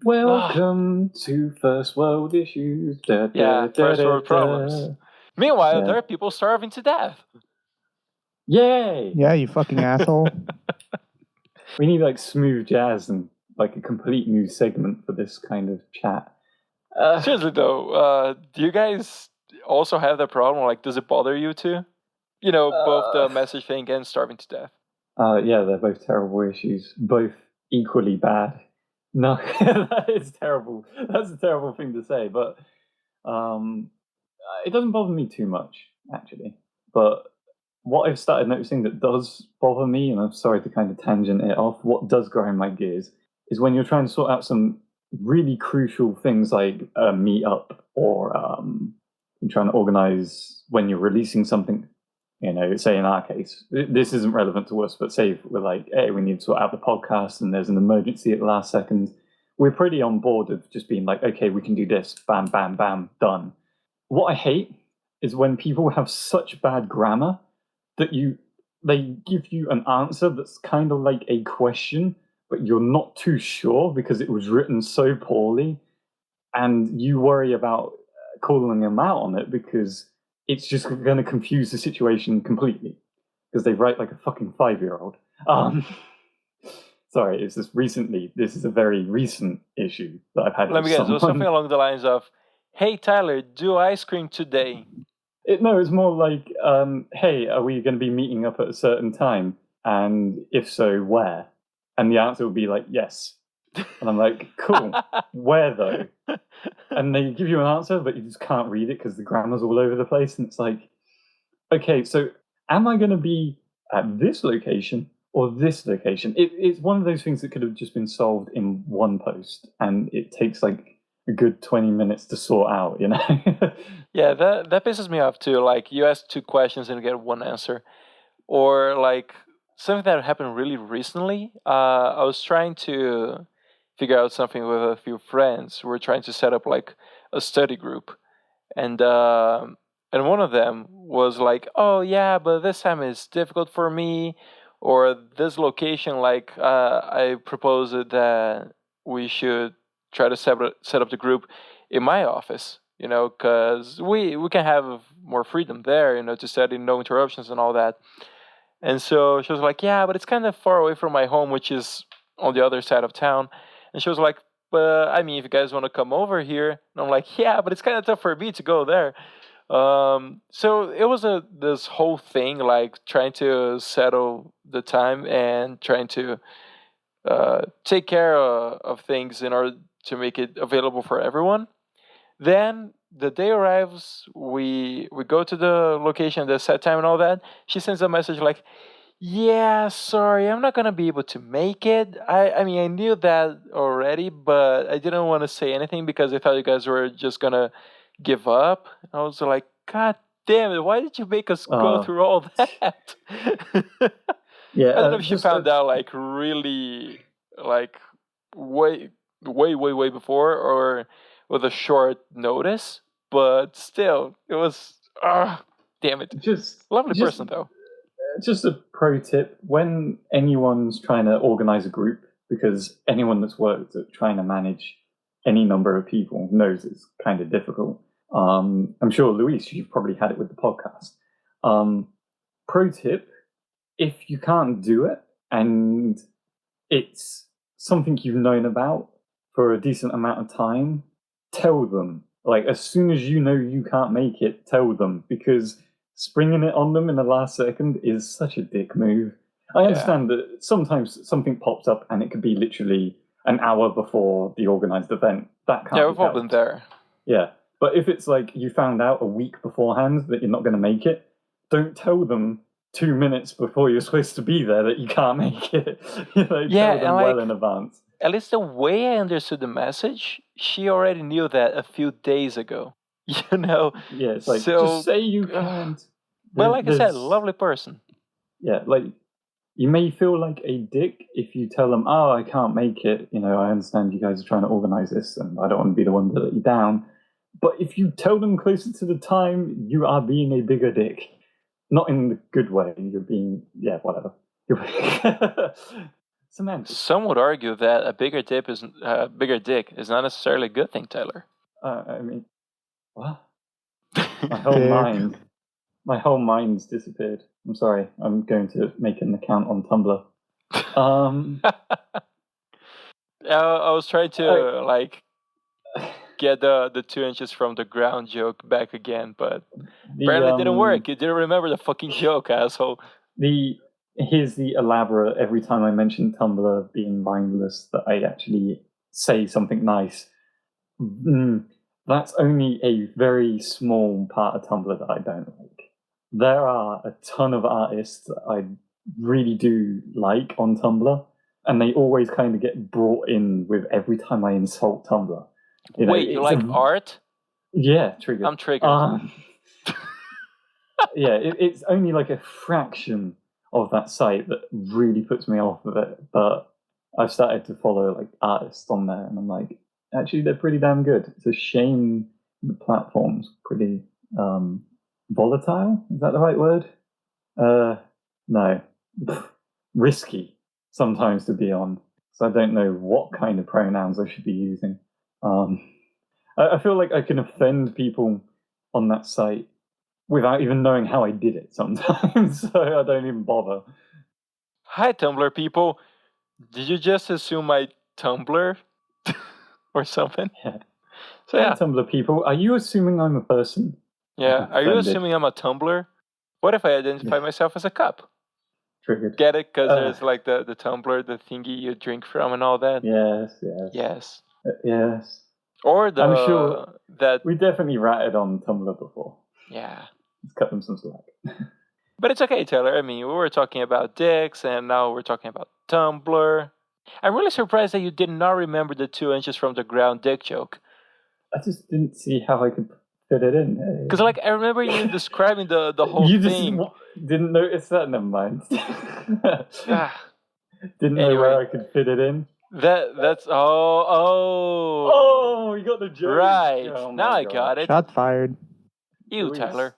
Welcome to First World Issues. First world problems. Meanwhile, there are people starving to death. Yay! Yeah, you fucking asshole. We need like smooth jazz and like a complete new segment for this kind of chat. Seriously though, do you guys also have that problem? Like, does it bother you too? Both the message thing and starving to death. Yeah, they're both terrible issues. Both equally bad. No, that is terrible. That's a terrible thing to say, but it doesn't bother me too much, actually. But what I've started noticing that does bother me, and I'm sorry to kind of tangent it off, what does grind my gears is when you're trying to sort out some really crucial things like a meetup or you're trying to organize when you're releasing something. Say in our case, this isn't relevant to us, but say we're like, hey, we need to sort out the podcast and there's an emergency at the last second. We're pretty on board of just being like, okay, we can do this, bam, bam, bam, done. What I hate is when people have such bad grammar that they give you an answer that's kind of like a question, but you're not too sure because it was written so poorly, and you worry about calling them out on it because it's just going to confuse the situation completely because they write like a fucking 5-year-old. Sorry, it's just recently. This is a very recent issue that I've had. Let me guess. It was something along the lines of, "Hey Tyler, do ice cream today." No, it's more like, "Hey, are we going to be meeting up at a certain time? And if so, where?" And the answer would be like, "Yes." And I'm like, "Cool. Where though?" And they give you an answer, but you just can't read it because the grammar's all over the place. And it's like, okay, so am I going to be at this location or this location? It's one of those things that could have just been solved in one post, and it takes like a good 20 minutes to sort out, Yeah, that pisses me off too. Like, you ask 2 questions and you get 1 answer. Or like something that happened really recently. I was trying to figure out something with a few friends. We're trying to set up like a study group, and one of them was like, "Oh yeah, but this time is difficult for me," or this location. Like, I proposed that we should try to set up the group in my office. Because we can have more freedom there. To study, no interruptions and all that. And so she was like, "Yeah, but it's kind of far away from my home, which is on the other side of town." And she was like, "But I mean, if you guys want to come over here," and I'm like, "Yeah, but it's kind of tough for me to go there." So it was this whole thing, like trying to settle the time and trying to take care of things in order to make it available for everyone. Then the day arrives, we go to the location, the set time and all that. She sends a message like, Yeah, sorry, I'm not gonna be able to make it. I mean, I knew that already, but I didn't want to say anything because I thought you guys were just gonna give up. I was like, God damn it, why did you make us go through all that? Yeah, I don't know if you just found out like really like way, way before or with a short notice, but still, it was damn it. Lovely person though. just a pro tip: when anyone's trying to organize a group, because anyone that's worked at trying to manage any number of people knows it's kind of difficult. I'm sure, Luís, you've probably had it with the podcast. Pro tip: if you can't do it and it's something you've known about for a decent amount of time, tell them. Like, as soon as you know you can't make it, tell them, because springing it on them in the last second is such a dick move. I understand that sometimes something pops up and it could be literally an hour before the organized event. That can't be we've all been there. Yeah. But if it's like you found out a week beforehand that you're not going to make it, don't tell them 2 minutes before you're supposed to be there that you can't make it. Tell them well in advance. At least the way I understood the message, she already knew that a few days ago. You know? Yeah, it's like, just say you can't. But like I said, lovely person. Yeah, like, you may feel like a dick if you tell them, oh, I can't make it. I understand you guys are trying to organize this and I don't want to be the one to let you down. But if you tell them closer to the time, you are being a bigger dick. Not in the good way. You're being, whatever. Semantics. Some would argue that a bigger dick is not necessarily a good thing, Tyler. I mean, what? My whole mind's disappeared. I'm sorry. I'm going to make an account on Tumblr. I was trying to get the 2 inches from the ground joke back again, but apparently it didn't work. You didn't remember the fucking joke, asshole. Here's the elaborate, every time I mention Tumblr being mindless, that I actually say something nice. That's only a very small part of Tumblr that I don't like. There are a ton of artists that I really do like on Tumblr, and they always kind of get brought in with every time I insult Tumblr. Wait, you like art? Yeah, triggered. I'm triggered. Yeah, it's only like a fraction of that site that really puts me off of it, but I've started to follow like artists on there, and I'm like, actually, they're pretty damn good. It's a shame the platform's pretty volatile. Is that the right word? No. Risky sometimes to be on. So I don't know what kind of pronouns I should be using. I feel like I can offend people on that site without even knowing how I did it sometimes, so I don't even bother. Hi, Tumblr people. Did you just assume my Tumblr? Or something? Yeah. So yeah. Hi, Tumblr people. Are you assuming I'm a person? Yeah. Are you assuming I'm a Tumbler? What if I identify myself as a cup? Triggered. Get it? Because there's like the tumbler, the thingy you drink from and all that. Yes. Yes. Or I'm sure that we definitely ratted on Tumblr before. Yeah. Let's cut them some slack. But it's okay, Taylor. I mean, we were talking about dicks, and now we're talking about Tumblr. I'm really surprised that you did not remember the 2 inches from the ground dick joke. I just didn't see how I could fit it in. Because, like, I remember you describing the whole thing. You just didn't notice that? Never mind. Didn't know where I could fit it in? That's... Oh, you got the joke. Right. Oh, now I got it. Shots fired. You, Tyler.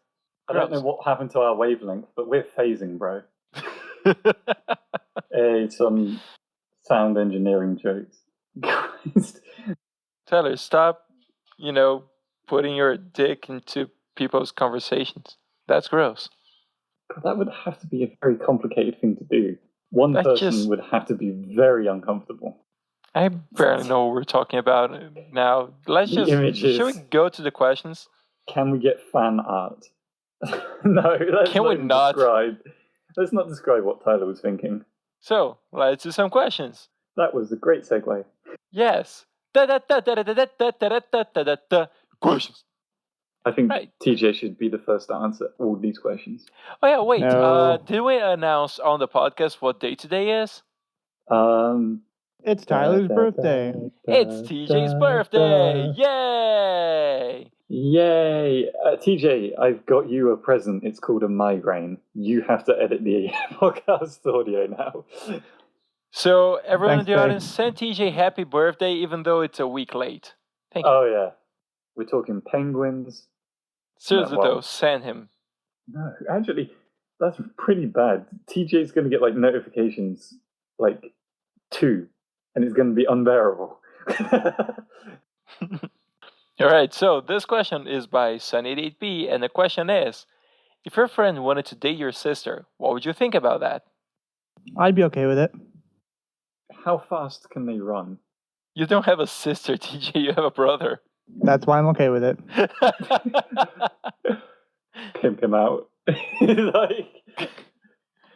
I don't know what happened to our wavelength, but we're phasing, bro. Hey, some sound engineering jokes. Tyler, stop, putting your dick into people's conversations. That's gross. That would have to be a very complicated thing to do. One person would have to be very uncomfortable. I barely know what we're talking about now. Should we go to the questions? Can we get fan art? No, let's not describe what Tyler was thinking. So, let's do some questions. That was a great segue. Yes. Questions. I think Right. TJ should be the first to answer all these questions. Oh yeah, wait. No. Did we announce on the podcast what day today is? It's Tyler's birthday. It's TJ's birthday! Yay! Yay! TJ, I've got you a present. It's called a migraine. You have to edit the podcast audio now. So everyone Thanks, in the babe. audience, send TJ happy birthday, even though it's a week late. Thank you. Oh, yeah. We're talking penguins. Seriously no, well- though, send him. No, actually, that's pretty bad. TJ's going to get, notifications, 2, and it's going to be unbearable. Alright, so this question is by Sunny8B, and the question is, if your friend wanted to date your sister, what would you think about that? I'd be okay with it. How fast can they run? You don't have a sister, TJ, you have a brother. That's why I'm okay with it. Pimp him out.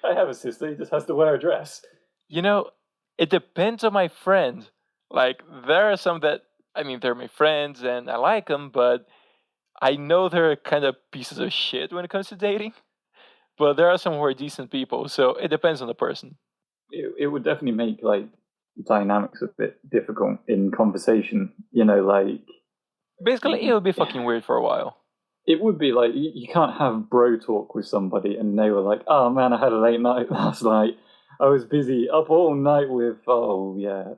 I have a sister, he just has to wear a dress. You know, it depends on my friend. There are some that, they're my friends and I like them, but I know they're kind of pieces of shit when it comes to dating. But there are some who are decent people, so it depends on the person. It would definitely make, dynamics a bit difficult in conversation. Basically, it would be fucking weird for a while. It would be you can't have bro talk with somebody and they were like, oh man, I had a late night last night. I was busy up all night with, oh yeah.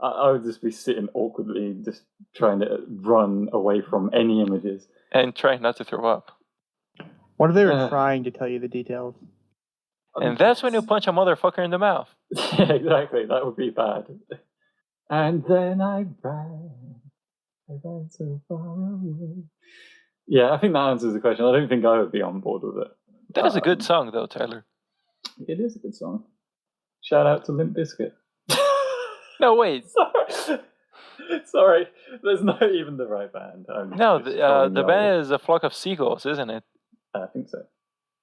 I would just be sitting awkwardly, just trying to run away from any images. And try not to throw up. What if they were trying to tell you the details? And that's when you punch a motherfucker in the mouth. Yeah, exactly. That would be bad. And then I ran so far away. Yeah, I think that answers the question. I don't think I would be on board with it. That is a good song, though, Tyler. It is a good song. Shout out to Limp Bizkit. No, wait. Sorry, there's not even the right band. No, the band is A Flock of Seagulls, isn't it? I think so.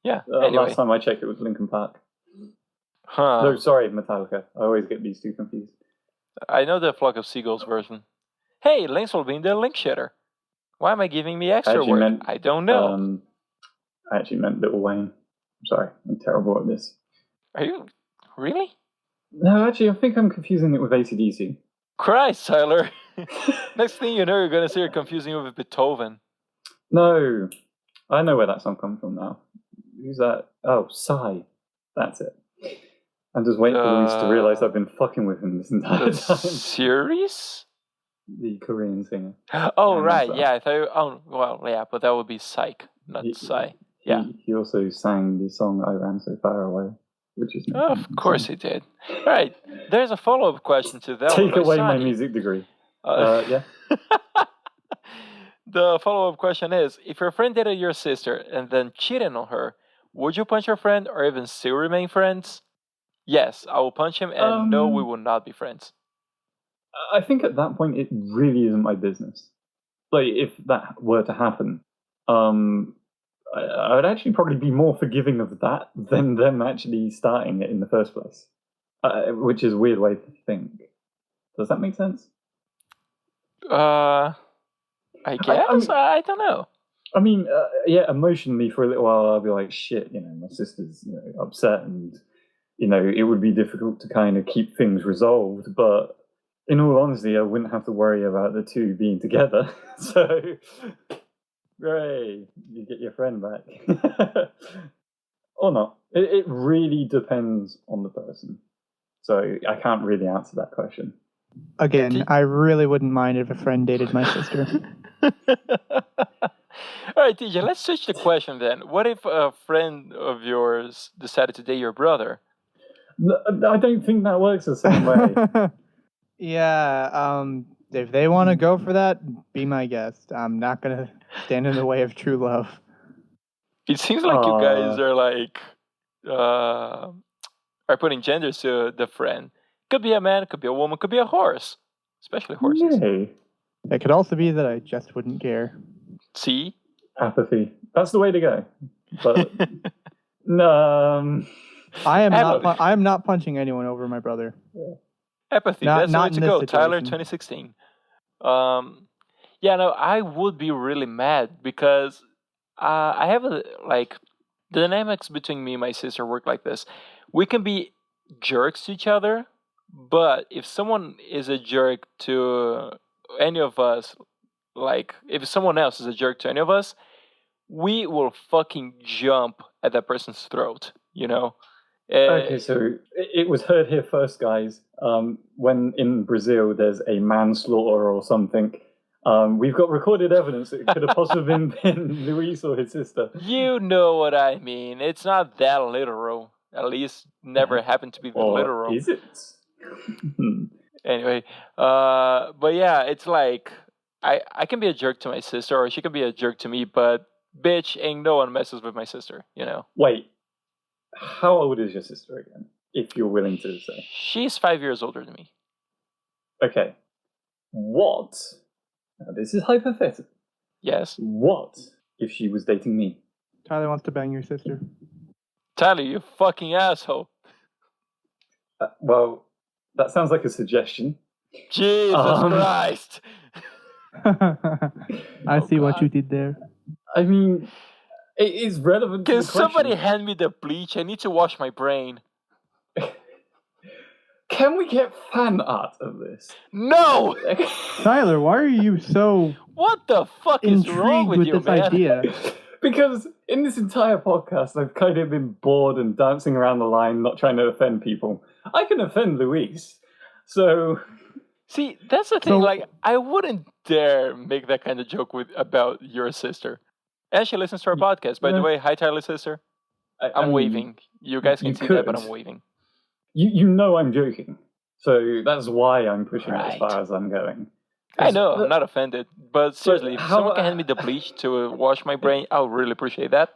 Yeah, anyway. Last time I checked, it was Linkin Park. Huh. No, sorry, Metallica. I always get these two confused. I know the Flock of Seagulls version. Hey, links will be in the link shitter. Why am I giving me extra work? I don't know. I actually meant Little Wayne. I'm sorry, I'm terrible at this. Are you? Really? No, actually, I think I'm confusing it with AC/DC. Christ, Tyler. Next thing you know, you're going to say you're confusing it with Beethoven. No, I know where that song comes from now. Who's that? Oh, Psy. That's it. I'm just waiting for Luís to realise I've been fucking with him this entire time. Series? The Korean singer. Oh, right. Yeah, I thought. Oh, well, yeah, but that would be Psych, not Psy. Yeah. He also sang the song I Ran So Far Away, which is. Of course he did. Right. There's a follow-up question to that. Take away my music degree. Yeah. The follow-up question is: if your friend dated your sister and then cheated on her, would you punch your friend or even still remain friends? Yes, I will punch him, and no, we will not be friends. I think at that point it really isn't my business. If that were to happen, I would actually probably be more forgiving of that than them actually starting it in the first place, which is a weird way to think. Does that make sense? I guess. I don't know. I mean, yeah, emotionally for a little while I'll be like, shit, my sister's upset and, it would be difficult to kind of keep things resolved. But in all honesty, I wouldn't have to worry about the two being together. So, hooray, you get your friend back. Or not. It really depends on the person. So I can't really answer that question. Again, I really wouldn't mind if a friend dated my sister. All right, TJ, let's switch the question then. What if a friend of yours decided to date your brother? I don't think that works the same way. Yeah, if they want to go for that, be my guest. I'm not going to stand in the way of true love. It seems like you guys are putting genders to the friend. Could be a man, could be a woman, could be a horse. Especially horses. Yay. It could also be that I just wouldn't care. See? Apathy. That's the way to go. But no. I am not punching anyone over my brother. Apathy. That's the way to go. Tyler, 2016. Yeah, no, I would be really mad because I have the dynamics between me and my sister work like this. We can be jerks to each other, but if someone is a jerk to any of us, like if someone else is a jerk to any of us, we will fucking jump at that person's throat, you know? Okay, so it was heard here first, guys. When in Brazil there's a manslaughter or something, we've got recorded evidence that it could have possibly been Luís or his sister. You know what I mean. It's not that literal. At least never happened to be Or literal. is it? Anyway, but yeah, it's like I can be a jerk to my sister or she can be a jerk to me, but bitch, ain't no one messes with my sister, you know? Wait, how old is your sister again, if you're willing to say? She's 5 years older than me. Okay. What? Now, this is hypothetical. Yes. What if she was dating me? Tyler wants to bang your sister. Tyler, you fucking asshole. Well, that sounds like a suggestion. Jesus Christ. I see what you did there. I mean, it is relevant to Can the question. somebody hand me the bleach? I need to wash my brain. Can we get fan art of this? No! Tyler, why are you so What the fuck is wrong intrigued with with you, this man? idea? Because in this entire podcast, I've kind of been bored and dancing around the line, not trying to offend people. I can offend Luís. So... See, that's the thing. So- Like, I wouldn't dare make that kind of joke about your sister. And she listens to our podcast. By the way, hi, Tyler, sister. I'm waving. You guys can see that, but I'm waving. You know I'm joking. So that's why I'm pushing it as Right. far as I'm going. I know, I'm not offended. But seriously, if how- someone can hand me the bleach to wash my brain, I would really appreciate that.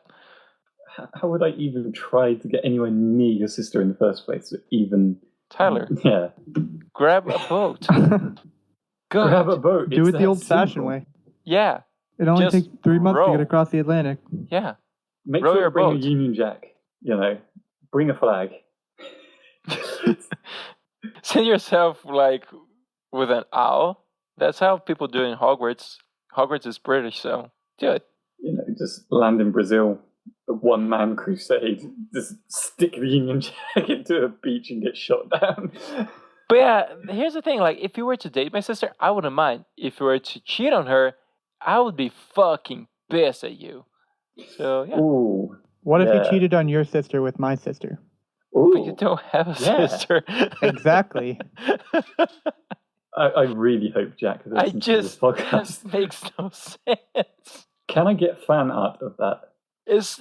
How would I even try to get anywhere near your sister in the first place? Even... Tyler, Yeah. grab a boat. Good. Grab a boat. Do It's it the that old-fashioned simple. way. Yeah, It only Just takes 3 months to row. get across the Atlantic. yeah. Make Row sure your to bring boat. a Union Jack. You know, bring a flag. Send yourself, like, with an owl. That's how people do it in Hogwarts. Hogwarts is British, so do it. You know, just land in Brazil, a one-man crusade. Just stick the Union Jack into a beach and get shot down. But yeah, here's the thing. Like, if you were to date my sister, I wouldn't mind. If you were to cheat on her, I would be fucking pissed at you. So, yeah. Ooh. What if Yeah. you cheated on your sister with my sister? Ooh. But you don't have a Yeah. sister. Exactly. I really hope Jack listens to this podcast. That makes no sense. Can I get fan art of that? Is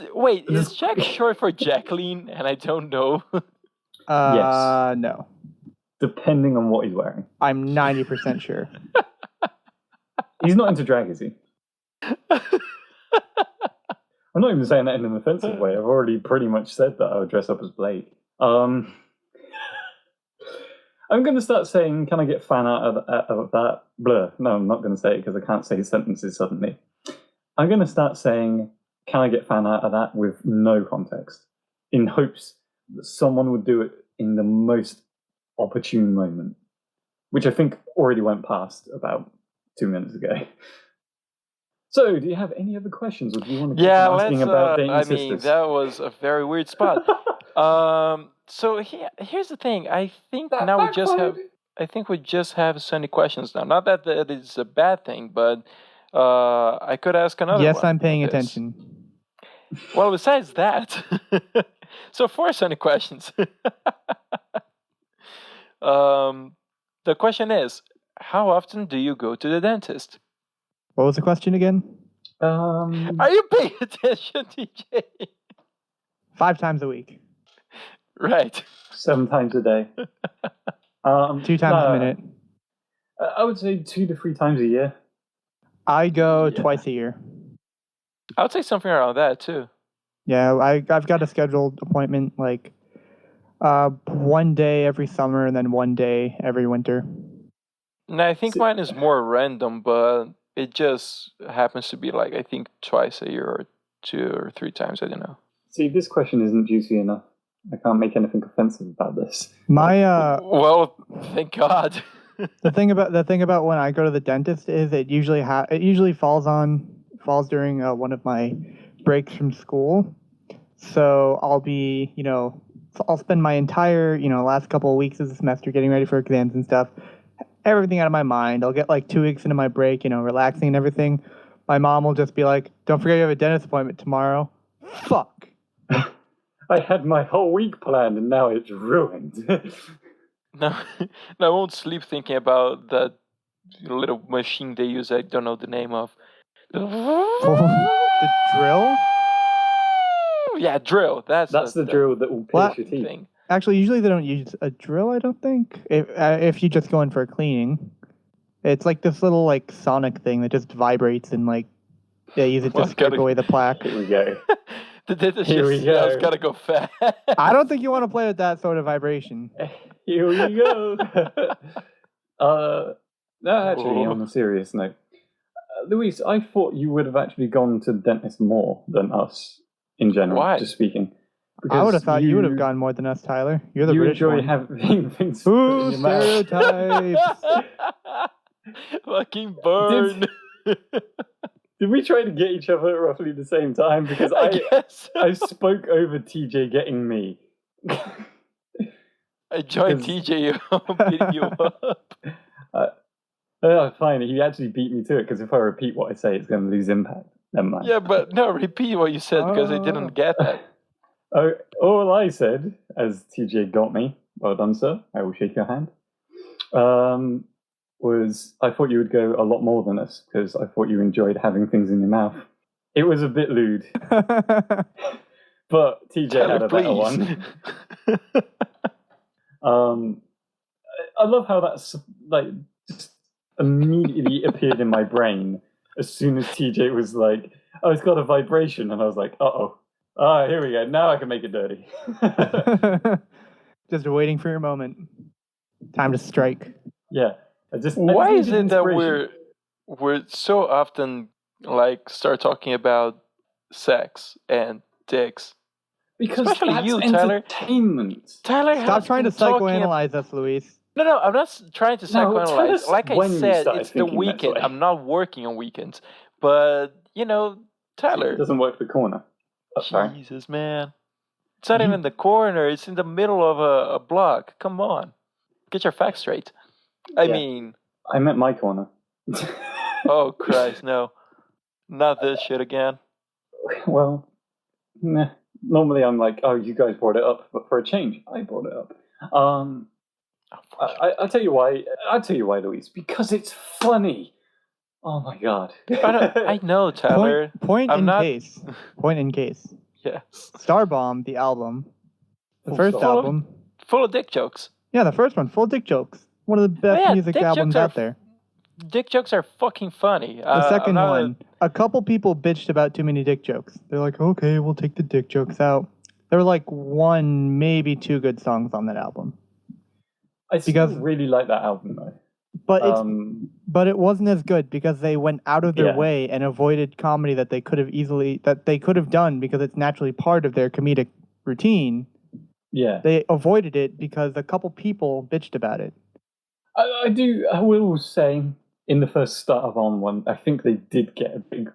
Jack short for Jacqueline? And I don't know. No. Depending on what he's wearing. I'm 90% sure. He's not into drag, is he? I'm not even saying that in an offensive way. I've already pretty much said that I would dress up as Blake. I'm going to start saying, can I get fan art of that? Blah. No, I'm not going to say it because I can't say sentences suddenly. I'm going to start saying, can I get fan art of that with no context? In hopes that someone would do it in the most opportune moment. Which I think already went past about 2 minutes ago. So, do you have any other questions, or do you want to keep asking about dating sisters? That was a very weird spot. So here's the thing. I think we just have Sunny questions now. Not that that is a bad thing, but I could ask another one. Yes, I'm paying of this. attention. Well, besides that, so 4 Sunny questions. The question is, how often do you go to the dentist? What was the question again? Are you paying attention, TJ? 5 times a week. Right. 7 times a day. 2 times a minute. I would say 2 to 3 times a year. I go twice a year. I would say something around that too. Yeah, I've got a scheduled appointment like 1 day every summer and then 1 day every winter. And I think mine is more random, but it just happens to be like, I think twice a year or 2 or 3 times. I don't know. See, this question isn't juicy enough. I can't make anything offensive about this. My Well, thank God. The thing about when I go to the dentist is it usually falls during one of my breaks from school. So I'll spend my entire last couple of weeks of the semester getting ready for exams and stuff. Everything out of my mind. I'll get like 2 weeks into my break, relaxing and everything. My mom will just be like, "Don't forget you have a dentist appointment tomorrow." Fuck. I had my whole week planned and now it's ruined. No, I won't sleep thinking about that little machine they use. I don't know the name of. The drill? Yeah, drill. That's the drill that will pierce your teeth. thing. Actually, usually they don't use a drill, I don't think. If you just go in for a cleaning. It's like this little like sonic thing that just vibrates and like they use it to scrape away the plaque. Here we go. Here we go. It's gotta go fast. I don't think you want to play with that sort of vibration. Here we go. No, actually, on a serious note, Luís, I thought you would have actually gone to the dentist more than us in general. Why? Just speaking. I would have thought you would have gone more than us, Tyler. You're the British enjoy one. having things. Ooh, in your mouth. stereotypes. Fucking burn. Did we try to get each other at roughly the same time? Because I guess I spoke over TJ getting me. I joined TJ beating you up. Fine. He actually beat me to it because if I repeat what I say, it's going to lose impact. Never mind. Yeah, but no, repeat what you said because I didn't get that. Oh, all I said, as TJ got me, well done, sir. I will shake your hand. Was I thought you would go a lot more than us because I thought you enjoyed having things in your mouth. It was a bit lewd, but TJ had a better one. I love how that's like just immediately appeared in my brain as soon as TJ was like, "Oh, it's got a vibration," and I was like, "Uh-oh. Ah, here we go. Now I can make it dirty." Just waiting for your moment. Time to strike. Yeah. Why is it that we're so often like start talking about sex and dicks? Because especially that's you, Tyler. Entertainment. Tyler, stop trying to psychoanalyze us, Luís. No, I'm not trying to psychoanalyze. Like I said, it's the weekend. Mentally. I'm not working on weekends, but Tyler. It doesn't work the corner. Jesus, man. It's not even the corner. It's in the middle of a block. Come on. Get your facts straight. I meant my corner. Oh, Christ, no. Not this shit again. Well, nah. Normally I'm like, oh, you guys brought it up, but for a change, I brought it up. I'll tell you why. I'll tell you why, Luís. Because it's funny. Oh my god. I know, Tyler. Point in case. Yes. Starbomb, the album. The first album. Full of dick jokes. Yeah, the first one, full of dick jokes. One of the best music albums out there. Dick jokes are fucking funny. The second one, a couple people bitched about too many dick jokes. They're like, okay, we'll take the dick jokes out. There were like 1, maybe 2 good songs on that album. I still really like that album though. But it wasn't as good because they went out of their way and avoided comedy that they could have done because it's naturally part of their comedic routine. Yeah. They avoided it because a couple people bitched about it. I will say, in the first Starbomb one, I think they did get a big,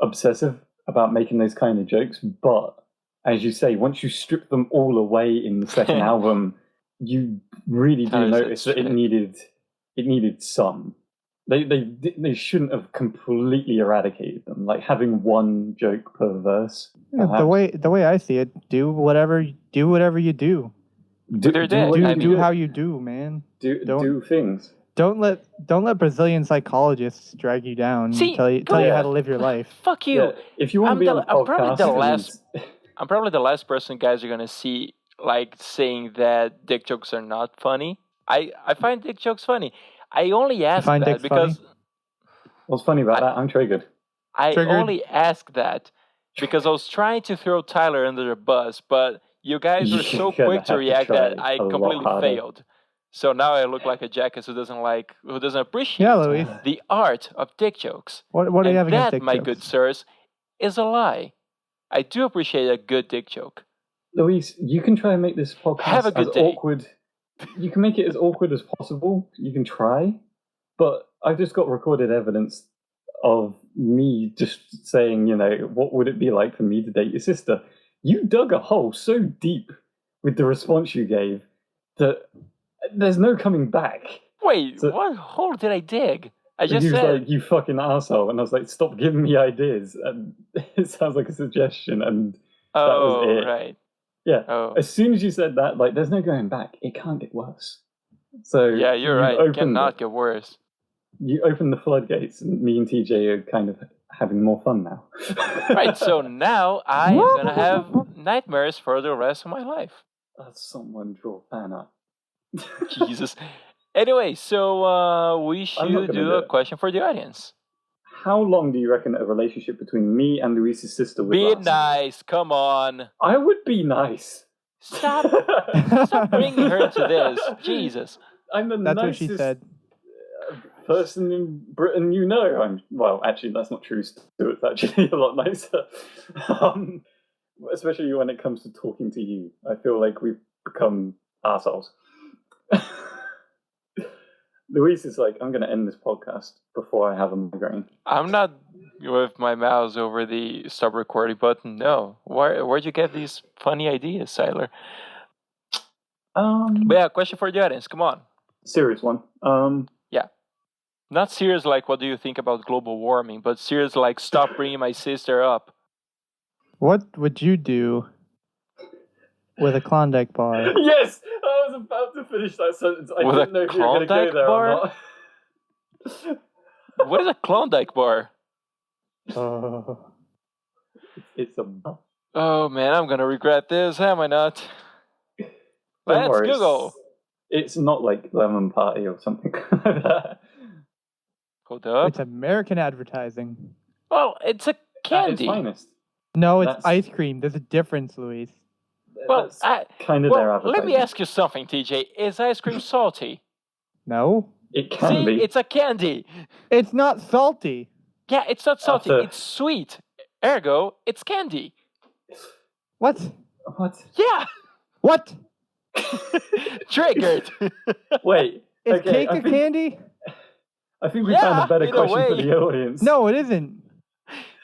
obsessive about making those kind of jokes. But as you say, once you strip them all away in the second album, you really do notice that it needed some. They shouldn't have completely eradicated them. Like having 1 joke per verse. Yeah, the way I see it, do whatever you do. Do how you do, man. Do things. Don't let Brazilian psychologists drag you down and tell you how to live your life. Fuck you. Yeah, if you want to be on a podcast, I'm probably the last person guys are gonna see like saying that dick jokes are not funny. I find dick jokes funny. I only ask that because funny? What's funny about that? I'm triggered. I only ask that because I was trying to throw Tyler under the bus, but you guys were so quick to react that I completely failed. So now I look like a jackass who doesn't appreciate the art of dick jokes. What do you have against dick jokes? That, my good sirs, is a lie. I do appreciate a good dick joke. Luís, you can try and make this podcast as awkward You can make it as awkward as possible. You can try, but I've just got recorded evidence of me just saying, what would it be like for me to date your sister? You dug a hole so deep with the response you gave that there's no coming back. Wait, what hole did I dig? I just said, said, like, you fucking asshole, and I was like, stop giving me ideas. And it sounds like a suggestion, and that was it. Right. Yeah. Oh. As soon as you said that, like, there's no going back. It can't get worse. So yeah, you're right. It cannot get worse. You open the floodgates, and me and TJ are kind of having more fun now. Right. So now I am gonna have nightmares for the rest of my life. Someone draw fan art. Jesus. Anyway, so we should do a question for the audience. How long do you reckon a relationship between me and Luís's sister would last? Be nice, come on. I would be nice. Stop bringing her to this. Jesus. I'm the That's nicest what she said. Person in Britain Well, actually, that's not true. Stuart's actually a lot nicer. Especially when it comes to talking to you. I feel like we've become assholes. Luís is like, I'm going to end this podcast before I have a migraine. I'm not with my mouse over the stop recording button. No. Where'd you get these funny ideas, Tyler? But yeah, question for the audience. Come on. Serious one. Yeah. Not serious like what do you think about global warming, but serious like stop bringing my sister up. What would you do with a Klondike bar? Yes! I was about to finish that sentence. I didn't know if you were going to go there or not. What is a Klondike bar? It's a bar. Oh man, I'm going to regret this, am I not? Let's Google. It's not like Lemon Party or something like that. Hold up. It's American advertising. Well, it's a candy. At its finest. No, it's ice cream. There's a difference, Luís. Well, kind of their advertising. Let me ask you something, TJ. Is ice cream salty? No. It can be. It's a candy. It's not salty. Yeah, it's not salty. It's sweet. Ergo, it's candy. What? Yeah. What? Triggered. Wait. Is cake a candy? I think we found a better question for the audience. No, it isn't.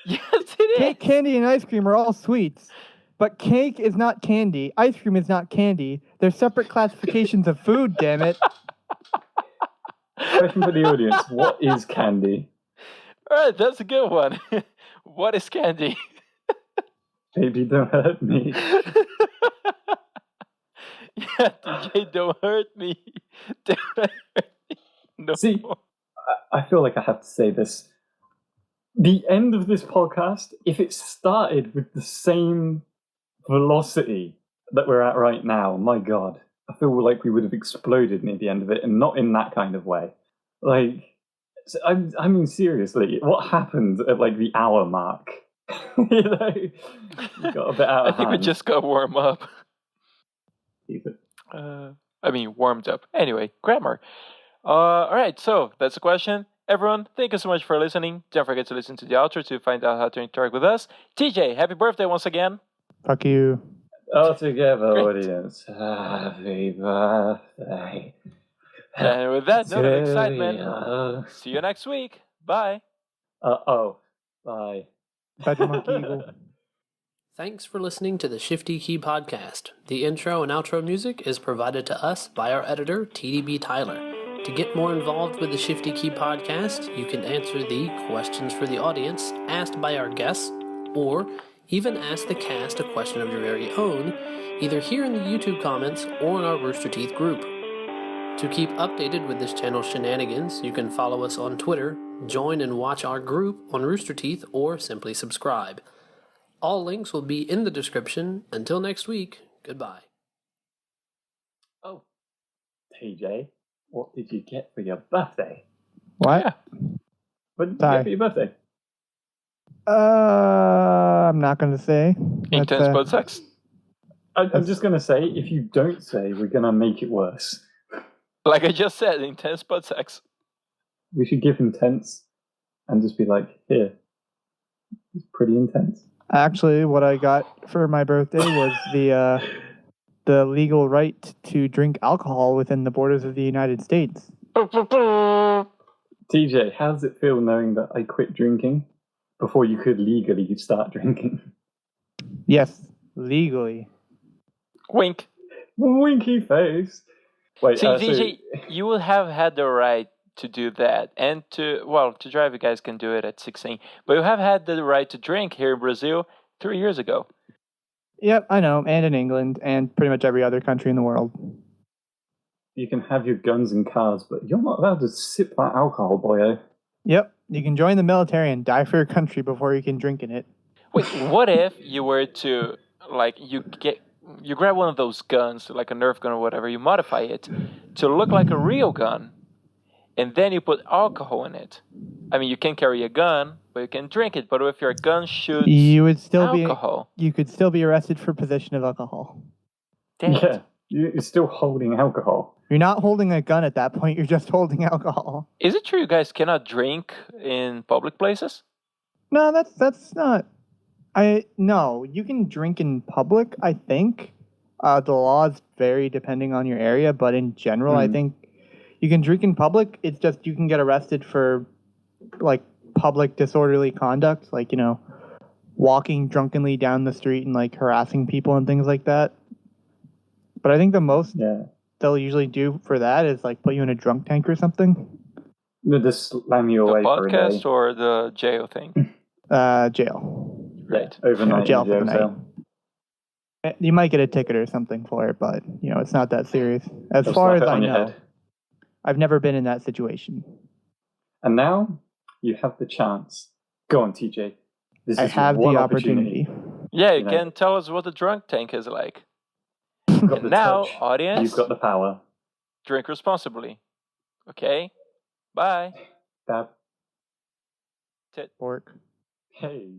Yes, it is. Cake, candy, and ice cream are all sweets. But cake is not candy. Ice cream is not candy. They're separate classifications of food, damn it. Question for the audience. What is candy? All right, that's a good one. What is candy? Baby, don't hurt me. Yeah, DJ, don't hurt me. Don't hurt me. No. See, I feel like I have to say this. The end of this podcast, if it started with the same velocity that we're at right now, my God, I feel like we would have exploded near the end of it, and not in that kind of way. Like, I mean, seriously, what happened at like the hour mark? You got a bit out of I think hand. we just got warm up. Warmed up. Anyway, grammar. All right, so that's the question. Everyone, thank you so much for listening. Don't forget to listen to the outro to find out how to interact with us. TJ, happy birthday once again. Fuck you. All together, audience. Happy birthday. And with that note of excitement, see you next week. Bye. Bye. Bye, Monkey Eagle. Thanks for listening to the Shifty Key Podcast. The intro and outro music is provided to us by our editor, TDBTyler. To get more involved with the Shifty Key Podcast, you can answer the questions for the audience asked by our guests, or even ask the cast a question of your very own, either here in the YouTube comments or in our Rooster Teeth group. To keep updated with this channel's shenanigans, you can follow us on Twitter, join and watch our group on Rooster Teeth, or simply subscribe. All links will be in the description. Until next week, goodbye. Oh, TJ, what did you get for your birthday? What? Yeah. What did you get for your birthday? I'm not going to say. Intense butt sex? I'm just going to say, if you don't say, we're going to make it worse. Like I just said, intense butt sex. We should give him tense and just be like, here. It's pretty intense. Actually, what I got for my birthday was the the legal right to drink alcohol within the borders of the United States. TJ, how does it feel knowing that I quit drinking before you could legally start drinking? Yes, legally. Wink. Winky face. Wait, See, DJ, you would have had the right to do that, and to drive. You guys can do it at 16, but you have had the right to drink here in Brazil 3 years ago. Yep, I know, and in England, and pretty much every other country in the world. you can have your guns and cars, but you're not allowed to sip that alcohol, boyo. Yep, you can join the military and die for your country before you can drink in it. Wait, what if you were to, like, you grab one of those guns, like a Nerf gun or whatever, you modify it to look like a real gun, and then you put alcohol in it? I mean, you can carry a gun, but you can drink it. But if your gun shoots alcohol, you could still be arrested for possession of alcohol. Damn it. Yeah, you're still holding alcohol. You're not holding a gun at that point. You're just holding alcohol. Is it true you guys cannot drink in public places? No, that's not. No, you can drink in public, I think. The laws vary depending on your area, but in general, I think you can drink in public. It's just you can get arrested for, like, public disorderly conduct, like, walking drunkenly down the street and, like, harassing people and things like that. But I think the most they'll usually do for that is, like, put you in a drunk tank or something. They'll just slam you away for a day. The podcast or the jail thing? Jail. Right. Overnight jail for the cell. night. You might get a ticket or something for it, but, it's not that serious. As far as I know, I've never been in that situation. And now you have the chance. Go on, TJ. I have the opportunity. Yeah, you can tell us what the drunk tank is like. Got the now, touch. audience, You've got the power. Drink responsibly. Okay? Bye. Dab. Tit. Pork. Hey.